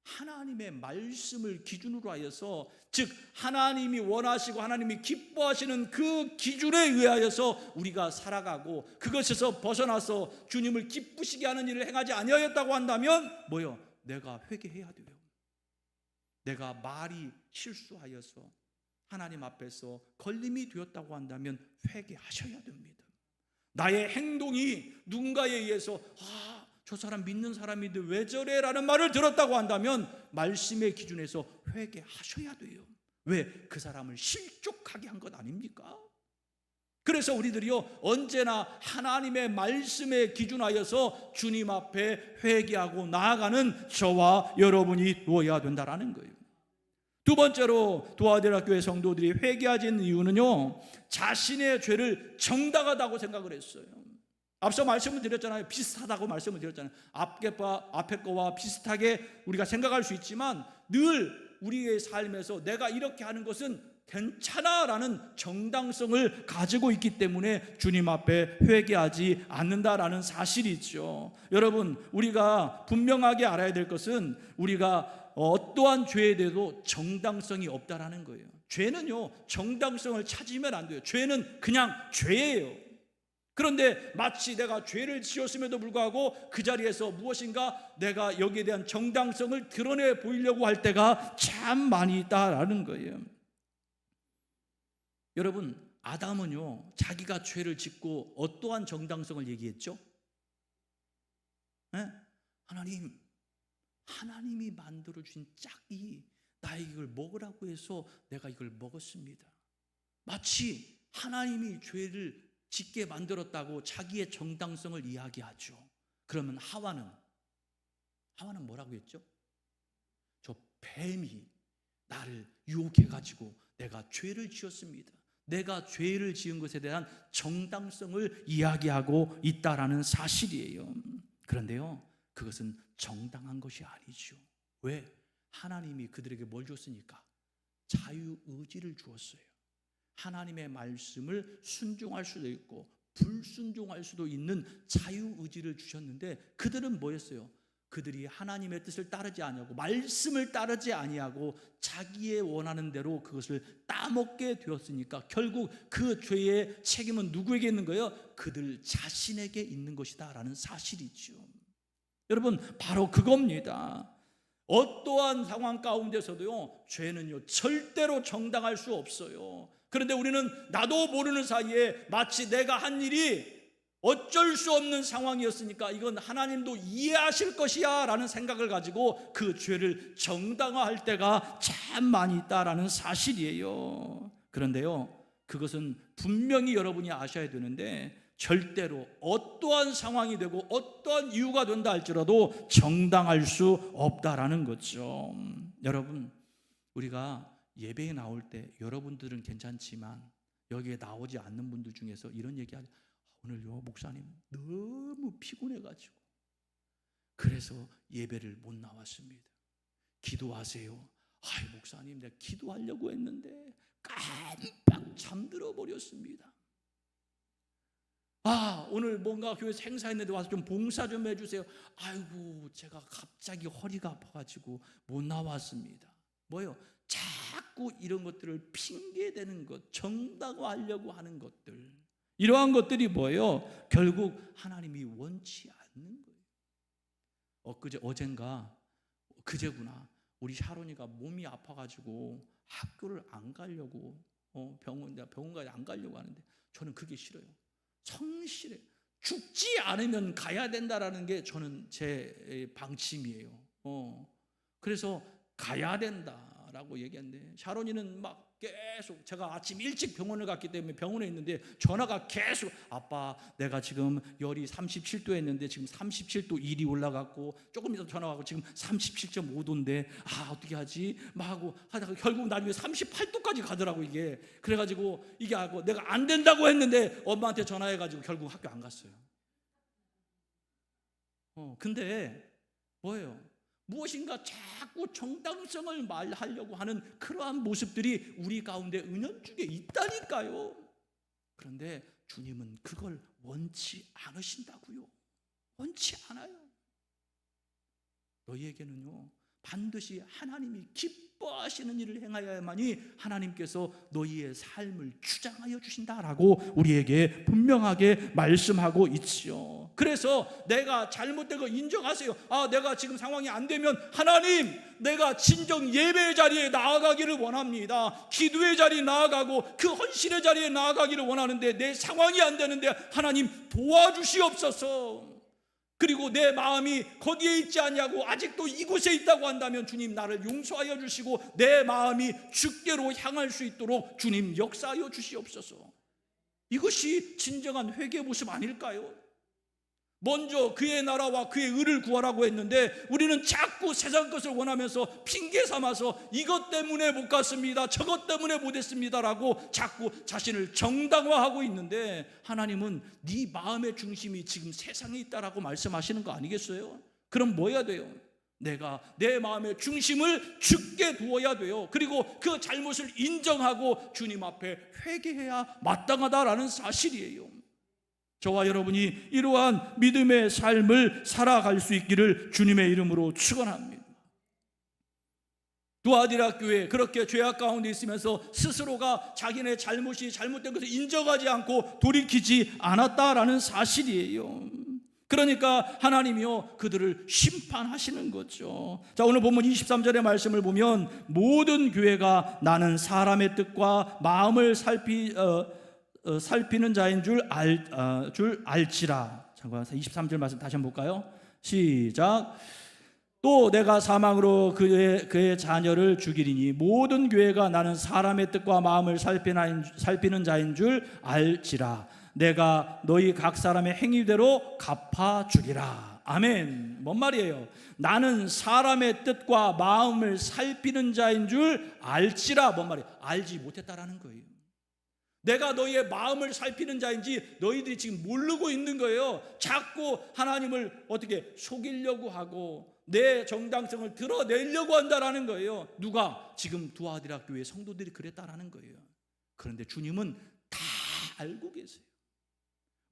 하나님의 말씀을 기준으로 하여서, 즉 하나님이 원하시고 하나님이 기뻐하시는 그 기준에 의하여서 우리가 살아가고, 그것에서 벗어나서 주님을 기쁘시게 하는 일을 행하지 아니하였다고 한다면 뭐요? 내가 회개해야 돼요. 내가 말이 실수하여서 하나님 앞에서 걸림이 되었다고 한다면 회개하셔야 됩니다. 나의 행동이 누군가에 의해서 저 사람 믿는 사람인데 왜 저래? 라는 말을 들었다고 한다면 말씀의 기준에서 회개하셔야 돼요. 왜? 그 사람을 실족하게 한 것 아닙니까? 그래서 우리들이요 언제나 하나님의 말씀에 기준하여서 주님 앞에 회개하고 나아가는 저와 여러분이 되어야 된다라는 거예요. 두 번째로 두아디라 교회 성도들이 회개하지 않는 이유는요 자신의 죄를 정당하다고 생각을 했어요. 앞서 말씀을 드렸잖아요. 비슷하다고 말씀을 드렸잖아요. 앞에 거와 비슷하게 우리가 생각할 수 있지만 늘 우리의 삶에서 내가 이렇게 하는 것은 괜찮아라는 정당성을 가지고 있기 때문에 주님 앞에 회개하지 않는다라는 사실이죠. 여러분, 우리가 분명하게 알아야 될 것은 우리가 어떠한 죄에 대해도 정당성이 없다라는 거예요. 죄는요, 정당성을 찾으면 안 돼요. 죄는 그냥 죄예요. 그런데 마치 내가 죄를 지었음에도 불구하고 그 자리에서 무엇인가 내가 여기에 대한 정당성을 드러내 보이려고 할 때가 참 많이 있다라는 거예요. 여러분, 아담은요, 자기가 죄를 짓고 어떠한 정당성을 얘기했죠? 네? 하나님이 만들어주신 짝이 나에게 이걸 먹으라고 해서 내가 이걸 먹었습니다. 마치 하나님이 죄를 짓게 만들었다고 자기의 정당성을 이야기하죠. 그러면 하와는 뭐라고 했죠? 저 뱀이 나를 유혹해가지고 내가 죄를 지었습니다. 내가 죄를 지은 것에 대한 정당성을 이야기하고 있다라는 사실이에요. 그런데요, 그것은 정당한 것이 아니죠. 왜? 하나님이 그들에게 뭘 줬으니까? 자유의지를 주었어요. 하나님의 말씀을 순종할 수도 있고 불순종할 수도 있는 자유의지를 주셨는데 그들은 뭐였어요? 그들이 하나님의 뜻을 따르지 아니하고 말씀을 따르지 아니하고 자기의 원하는 대로 그것을 따먹게 되었으니까 결국 그 죄의 책임은 누구에게 있는 거예요? 그들 자신에게 있는 것이다 라는 사실이죠. 여러분, 바로 그겁니다. 어떠한 상황 가운데서도요, 죄는요 절대로 정당할 수 없어요. 그런데 우리는 나도 모르는 사이에 마치 내가 한 일이 어쩔 수 없는 상황이었으니까 이건 하나님도 이해하실 것이야 라는 생각을 가지고 그 죄를 정당화할 때가 참 많이 있다라는 사실이에요. 그런데요, 그것은 분명히 여러분이 아셔야 되는데 절대로 어떠한 상황이 되고 어떠한 이유가 된다 할지라도 정당할 수 없다라는 거죠. 여러분, 우리가 예배에 나올 때 여러분들은 괜찮지만 여기에 나오지 않는 분들 중에서 이런 얘기하죠. 오늘요 목사님 너무 피곤해가지고 그래서 예배를 못 나왔습니다. 기도하세요. 아이 목사님, 내가 기도하려고 했는데 깜빡 잠들어 버렸습니다. 오늘 뭔가 교회에서 행사했는데 와서 좀 봉사 좀 해주세요. 아이고 제가 갑자기 허리가 아파가지고 못 나왔습니다. 뭐요? 자꾸 이런 것들을 핑계대는 것, 정당화하려고 하는 것들, 이러한 것들이 뭐예요? 결국 하나님이 원치 않는 거예요. 그제구나 우리 샤론이가 몸이 아파가지고 학교를 안 가려고 병원까지 안 가려고 하는데 저는 그게 싫어요. 성실해. 죽지 않으면 가야 된다라는 게 저는 제 방침이에요. 그래서 가야 된다라고 얘기하는데 샤론이는 막 계속, 제가 아침 일찍 병원을 갔기 때문에 병원에 있는데 전화가 계속, 아빠 내가 지금 열이 37도 했는데 지금 37도 1이 올라갔고 조금 이따 전화 와고 지금 37.5도인데 어떻게 하지? 막 하고 하다가 결국 나중에 38도까지 가더라고 이게. 그래가지고 이게 하고 내가 안 된다고 했는데 엄마한테 전화해가지고 결국 학교 안 갔어요. 근데 뭐예요? 무엇인가 자꾸 정당성을 말하려고 하는 그러한 모습들이 우리 가운데 은연중에 있다니까요. 그런데 주님은 그걸 원치 않으신다고요. 원치 않아요. 너희에게는요 반드시 하나님이 기뻐하시는 일을 행하여야만이 하나님께서 너희의 삶을 주장하여 주신다라고 우리에게 분명하게 말씀하고 있지요. 그래서 내가 잘못된 거 인정하세요. 내가 지금 상황이 안 되면 하나님, 내가 진정 예배의 자리에 나아가기를 원합니다. 기도의 자리에 나아가고 그 헌신의 자리에 나아가기를 원하는데 내 상황이 안 되는데 하나님 도와주시옵소서. 그리고 내 마음이 거기에 있지 않냐고 아직도 이곳에 있다고 한다면 주님 나를 용서하여 주시고 내 마음이 주께로 향할 수 있도록 주님 역사하여 주시옵소서. 이것이 진정한 회개의 모습 아닐까요? 먼저 그의 나라와 그의 의를 구하라고 했는데 우리는 자꾸 세상 것을 원하면서 핑계 삼아서 이것 때문에 못 갔습니다, 저것 때문에 못 했습니다라고 자꾸 자신을 정당화하고 있는데, 하나님은 네 마음의 중심이 지금 세상에 있다라고 말씀하시는 거 아니겠어요? 그럼 뭐 해야 돼요? 내가 내 마음의 중심을 주께 두어야 돼요. 그리고 그 잘못을 인정하고 주님 앞에 회개해야 마땅하다라는 사실이에요. 저와 여러분이 이러한 믿음의 삶을 살아갈 수 있기를 주님의 이름으로 축원합니다. 두아디라 교회, 그렇게 죄악 가운데 있으면서 스스로가 자기네 잘못이 잘못된 것을 인정하지 않고 돌이키지 않았다라는 사실이에요. 그러니까 하나님이요 그들을 심판하시는 거죠. 자, 오늘 본문 23절의 말씀을 보면 모든 교회가 나는 사람의 뜻과 마음을 살피는 자인 줄 알지라. 잠깐 23절 말씀 다시 한번 볼까요? 시작. 또 내가 사망으로 그의 자녀를 죽이리니 모든 교회가 나는 사람의 뜻과 마음을 살피는 자인 줄 알지라. 내가 너희 각 사람의 행위대로 갚아주리라. 아멘. 뭔 말이에요? 나는 사람의 뜻과 마음을 살피는 자인 줄 알지라. 뭔 말이에요? 알지 못했다라는 거예요. 내가 너희의 마음을 살피는 자인지 너희들이 지금 모르고 있는 거예요. 자꾸 하나님을 어떻게 속이려고 하고 내 정당성을 드러내려고 한다라는 거예요. 누가? 지금 두아디라 교회 성도들이 그랬다라는 거예요. 그런데 주님은 다 알고 계세요.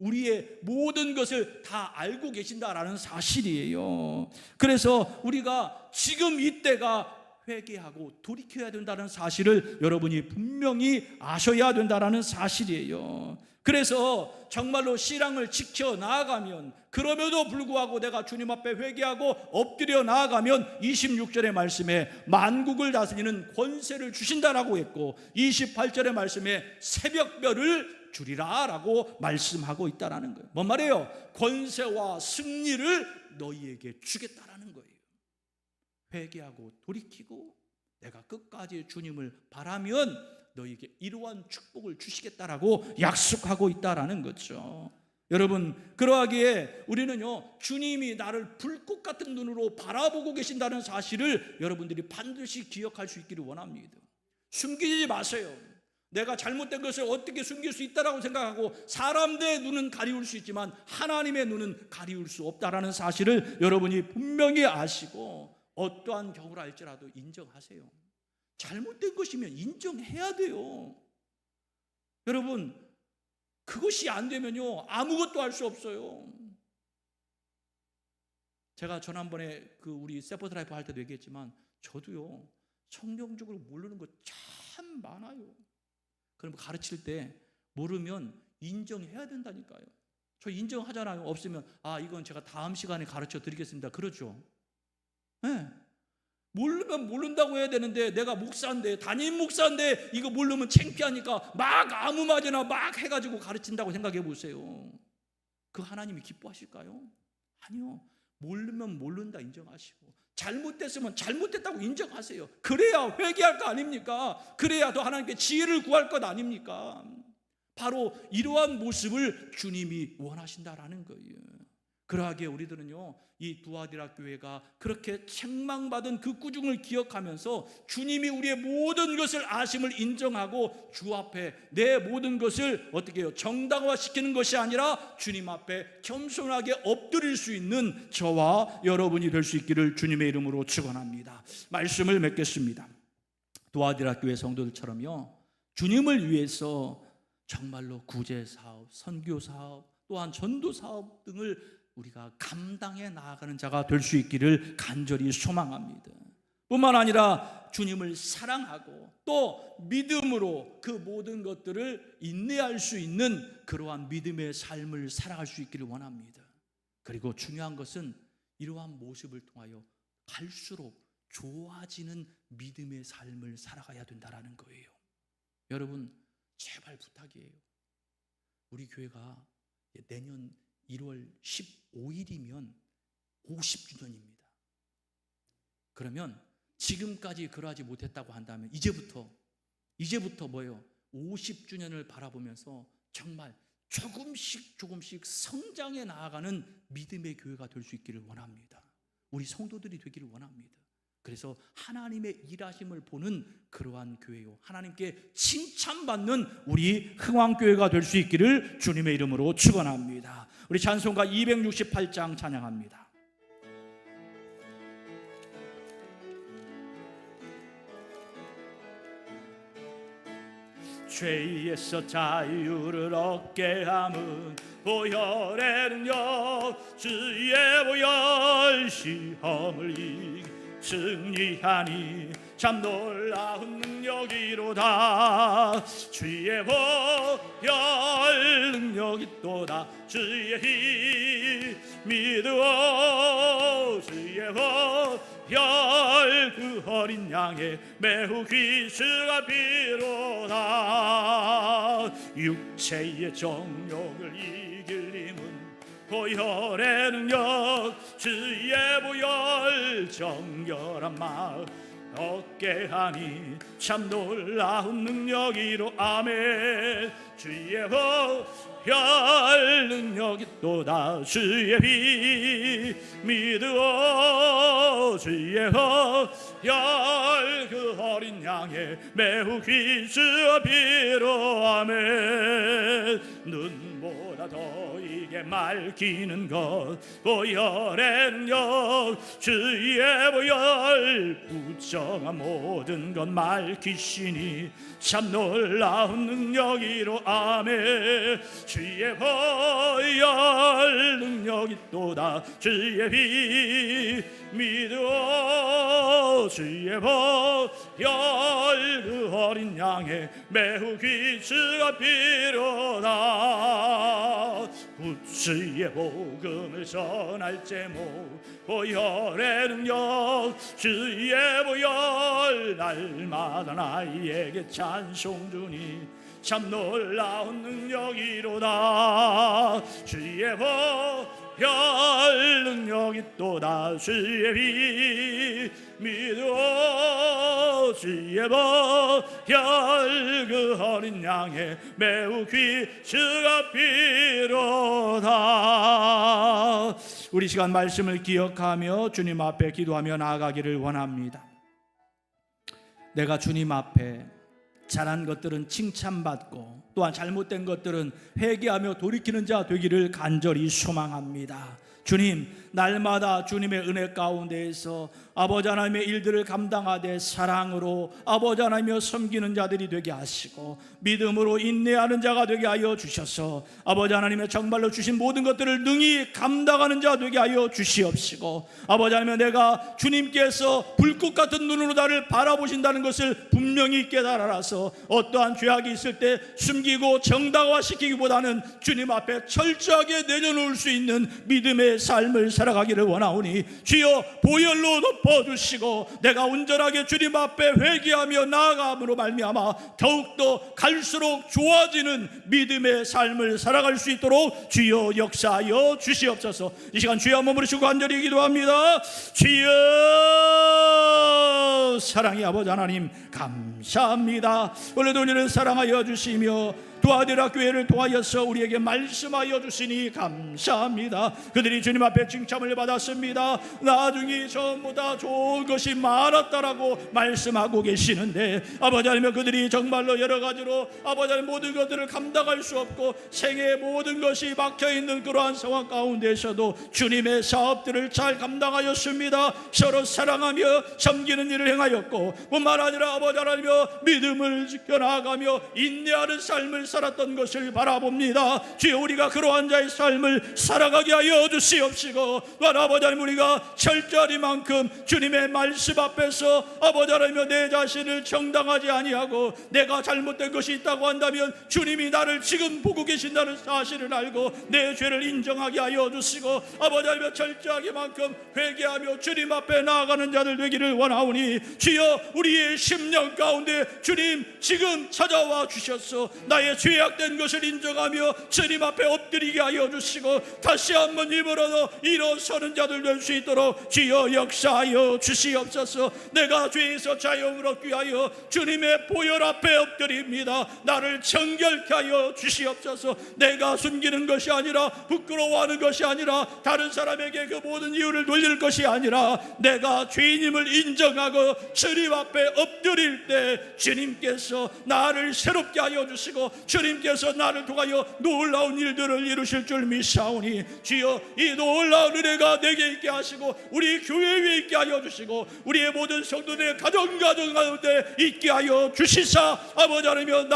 우리의 모든 것을 다 알고 계신다라는 사실이에요. 그래서 우리가 지금 이때가 회개하고 돌이켜야 된다는 사실을 여러분이 분명히 아셔야 된다는 사실이에요. 그래서 정말로 신앙을 지켜 나아가면, 그럼에도 불구하고 내가 주님 앞에 회개하고 엎드려 나아가면 26절의 말씀에 만국을 다스리는 권세를 주신다라고 했고 28절의 말씀에 새벽별을 주리라 라고 말씀하고 있다라는 거예요. 뭔 말이에요? 권세와 승리를 너희에게 주겠다라는 거예요. 회개하고 돌이키고 내가 끝까지 주님을 바라면 너희에게 이러한 축복을 주시겠다라고 약속하고 있다라는 거죠. 여러분, 그러하기에 우리는요 주님이 나를 불꽃 같은 눈으로 바라보고 계신다는 사실을 여러분들이 반드시 기억할 수 있기를 원합니다. 숨기지 마세요. 내가 잘못된 것을 어떻게 숨길 수 있다라고 생각하고 사람들의 눈은 가리울 수 있지만 하나님의 눈은 가리울 수 없다라는 사실을 여러분이 분명히 아시고 어떠한 경우를 알지라도 인정하세요. 잘못된 것이면 인정해야 돼요. 여러분, 그것이 안 되면요 아무것도 할 수 없어요. 제가 지난번에 우리 세포드 라이프 할 때도 얘기했지만 저도요 성경적으로 모르는 거 참 많아요. 그럼 가르칠 때 모르면 인정해야 된다니까요. 저 인정하잖아요. 없으면 이건 제가 다음 시간에 가르쳐 드리겠습니다. 그러죠. 네. 모르면 모른다고 해야 되는데 내가 목사인데 담임 목사인데 이거 모르면 창피하니까 막 아무 말이나 막 해가지고 가르친다고 생각해 보세요. 그 하나님이 기뻐하실까요? 아니요. 모르면 모른다 인정하시고 잘못됐으면 잘못됐다고 인정하세요. 그래야 회개할 거 아닙니까? 그래야 더 하나님께 지혜를 구할 것 아닙니까? 바로 이러한 모습을 주님이 원하신다라는 거예요. 그러하기에 우리들은요 이 두아디라 교회가 그렇게 책망받은 그 꾸중을 기억하면서 주님이 우리의 모든 것을 아심을 인정하고 주 앞에 내 모든 것을 어떻게 해요? 정당화시키는 것이 아니라 주님 앞에 겸손하게 엎드릴 수 있는 저와 여러분이 될 수 있기를 주님의 이름으로 축원합니다. 말씀을 맺겠습니다. 두아디라 교회 성도들처럼요 주님을 위해서 정말로 구제사업, 선교사업, 또한 전도사업 등을 우리가 감당해 나아가는 자가 될 수 있기를 간절히 소망합니다. 뿐만 아니라 주님을 사랑하고 또 믿음으로 그 모든 것들을 인내할 수 있는 그러한 믿음의 삶을 살아갈 수 있기를 원합니다. 그리고 중요한 것은 이러한 모습을 통하여 갈수록 좋아지는 믿음의 삶을 살아가야 된다는 거예요. 여러분 제발 부탁이에요. 우리 교회가 내년 1월 15일이면 50주년입니다. 그러면 지금까지 그러하지 못했다고 한다면 이제부터 뭐예요? 50주년을 바라보면서 정말 조금씩 성장해 나아가는 믿음의 교회가 될 수 있기를 원합니다. 우리 성도들이 되기를 원합니다. 그래서 하나님의 일하심을 보는 그러한 교회요, 하나님께 칭찬받는 우리 흥왕교회가 될 수 있기를 주님의 이름으로 축원합니다. 우리 찬송가 268장 찬양합니다.
죄에서 자유를 얻게 함은 보혈의 능력, 주의 보혈 시험을 이기 승리하니 참 놀라운 능력이로다. 주의 보혈 능력이 또다. 주의 힘 믿어. 주의 보혈 그 어린 양의 매우 귀중한 피로다. 육체의 정욕을 이길 힘은 보혈의 능력, 주의 보혈 정결한 마음 얻게 하니 참 놀라운 능력이로. 아멘. 주의 보혈 능력이 또다. 주의 피 믿어. 주의 보혈 그 어린 양의 매우 귀중한 피로. 아멘. 눈보다 더 이게 맑히는 것 보혈의 능력, 주의 보혈 부정한 모든 것 맑히시니 참 놀라운 능력이로. 아멘. 주의 보혈 능력이 또다. 주의 피 믿어. 주의 보혈 그 어린 양의 매우 귀중한 피로다. 주의 복음을 전할 제목 보혈의 능력, 주의 보혈 날마다 나에게 찬송 주니 참 놀라운 능력이로다. 주의 보혈 능력이 또다. 주의 피 믿어. 주의 보혈 그 어린 양의 매우 귀중한 피로다.
우리 시간 말씀을 기억하며 주님 앞에 기도하며 나아가기를 원합니다. 내가 주님 앞에 잘한 것들은 칭찬받고 또한 잘못된 것들은 회개하며 돌이키는 자 되기를 간절히 소망합니다. 주님, 날마다 주님의 은혜 가운데에서 아버지 하나님의 일들을 감당하되 사랑으로 아버지 하나님여 섬기는 자들이 되게 하시고 믿음으로 인내하는 자가 되게 하여 주셔서 아버지 하나님의 정말로 주신 모든 것들을 능히 감당하는 자 되게 하여 주시옵시고, 아버지 하나님여 내가 주님께서 불꽃 같은 눈으로 나를 바라보신다는 것을 분명히 깨달아서 어떠한 죄악이 있을 때 숨기고 정당화시키기보다는 주님 앞에 철저하게 내려놓을 수 있는 믿음의 삶을 살아가기를 원하오니 주여 보혈로 덮어주시고 내가 온전하게 주님 앞에 회개하며 나아감으로 말미암아 더욱더 갈수록 좋아지는 믿음의 삶을 살아갈 수 있도록 주여 역사하여 주시옵소서. 이 시간 주여 한번 부르시고 간절히 기도합니다. 주여 사랑의 아버지 하나님 감사합니다. 오늘도 우리를 사랑하여 주시며 도와드라 교회를 통하여서 우리에게 말씀하여 주시니 감사합니다. 그들이 주님 앞에 칭찬을 받았습니다. 나중에 전보다 좋은 것이 많았다라고 말씀하고 계시는데 아버지 하나님 그들이 정말로 여러 가지로 아버지 하나님 모든 것들을 감당할 수 없고 생애의 모든 것이 막혀있는 그러한 상황 가운데서도 주님의 사업들을 잘 감당하였습니다. 서로 사랑하며 섬기는 일을 행하였고 뿐만 아니라 아버지 하나님여 믿음을 지켜나가며 인내하는 삶을 살았던 것을 바라봅니다. 주여 우리가 그러한 자의 삶을 살아가게 하여 주시옵시고 또한 아버지 하나님 우리가 철저히만큼 주님의 말씀 앞에서 아버지 하나님 내 자신을 정당하지 아니하고 내가 잘못된 것이 있다고 한다면 주님이 나를 지금 보고 계신다는 사실을 알고 내 죄를 인정하게 하여 주시고 아버지 하나님 철저하게만큼 회개하며 주님 앞에 나아가는 자들 되기를 원하오니 주여 우리의 심령 가운데 주님 지금 찾아와 주셔서 나의 죄악된 것을 인정하며 주님 앞에 엎드리게 하여 주시고 다시 한번 힘으로 일어서는 자들 될 수 있도록 주여 역사하여 주시옵소서. 내가 죄에서 자유를 얻기 위하여 주님의 보혈 앞에 엎드립니다. 나를 정결케 하여 주시옵소서. 내가 숨기는 것이 아니라 부끄러워하는 것이 아니라 다른 사람에게 그 모든 이유를 돌릴 것이 아니라 내가 죄인임을 인정하고 주님 앞에 엎드릴 때 주님께서 나를 새롭게 하여 주시고 주님께서 나를 통하여 놀라운 일들을 이루실 줄 믿사오니 주여 이 놀라운 은혜가 내게 있게 하시고 우리 교회에 있게 하여 주시고 우리의 모든 성도들의 가정 가운데 있게 하여 주시사 아버지 하나님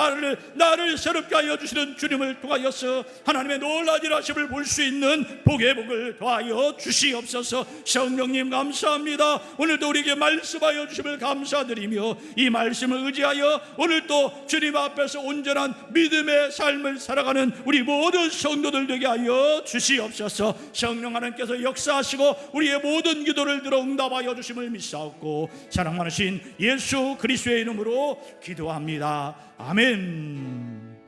나를 새롭게 하여 주시는 주님을 통하여서 하나님의 놀라운 일하심을 볼 수 있는 복의 복을 더하여 주시옵소서. 성령님 감사합니다. 오늘도 우리에게 말씀하여 주심을 감사드리며 이 말씀을 의지하여 오늘도 주님 앞에서 온전한 믿음의 삶을 살아가는 우리 모든 성도들 되게 하여 주시옵소서. 성령 하나님께서 역사하시고 우리의 모든 기도를 들어 응답하여 주심을 믿사옵고 사랑 많으신 예수 그리스도의 이름으로 기도합니다. 아멘.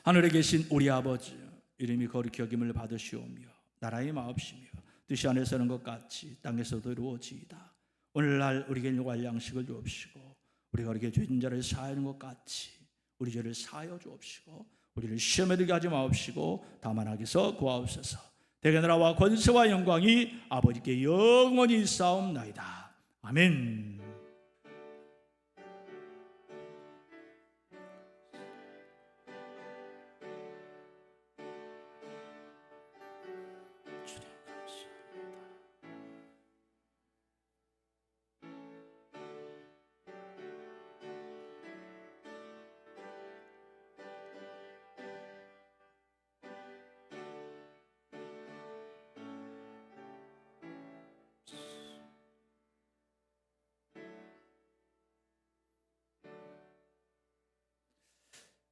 하늘에 계신 우리 아버지 이름이 거룩히 여김을 받으시오며 나라의 마옵시며 뜻이 하늘에서 하는 것 같이 땅에서도 이루어지이다. 오늘날 우리에게 일용할 양식을 주옵시고 우리가 우리에게 죄진 자를 사하는 것 같이 우리 죄를 사하여 주옵시고 우리를 시험에 들게 하지 마옵시고 다만 악에서 구하옵소서. 대개 나라와 권세와 영광이 아버지께 영원히 있사옵나이다. 아멘.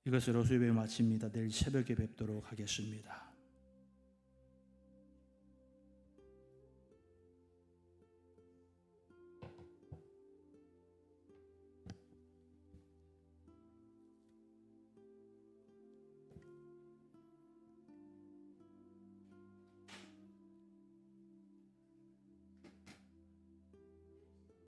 이것으로 수요일을 마칩니다. 내일 새벽에 뵙도록 하겠습니다.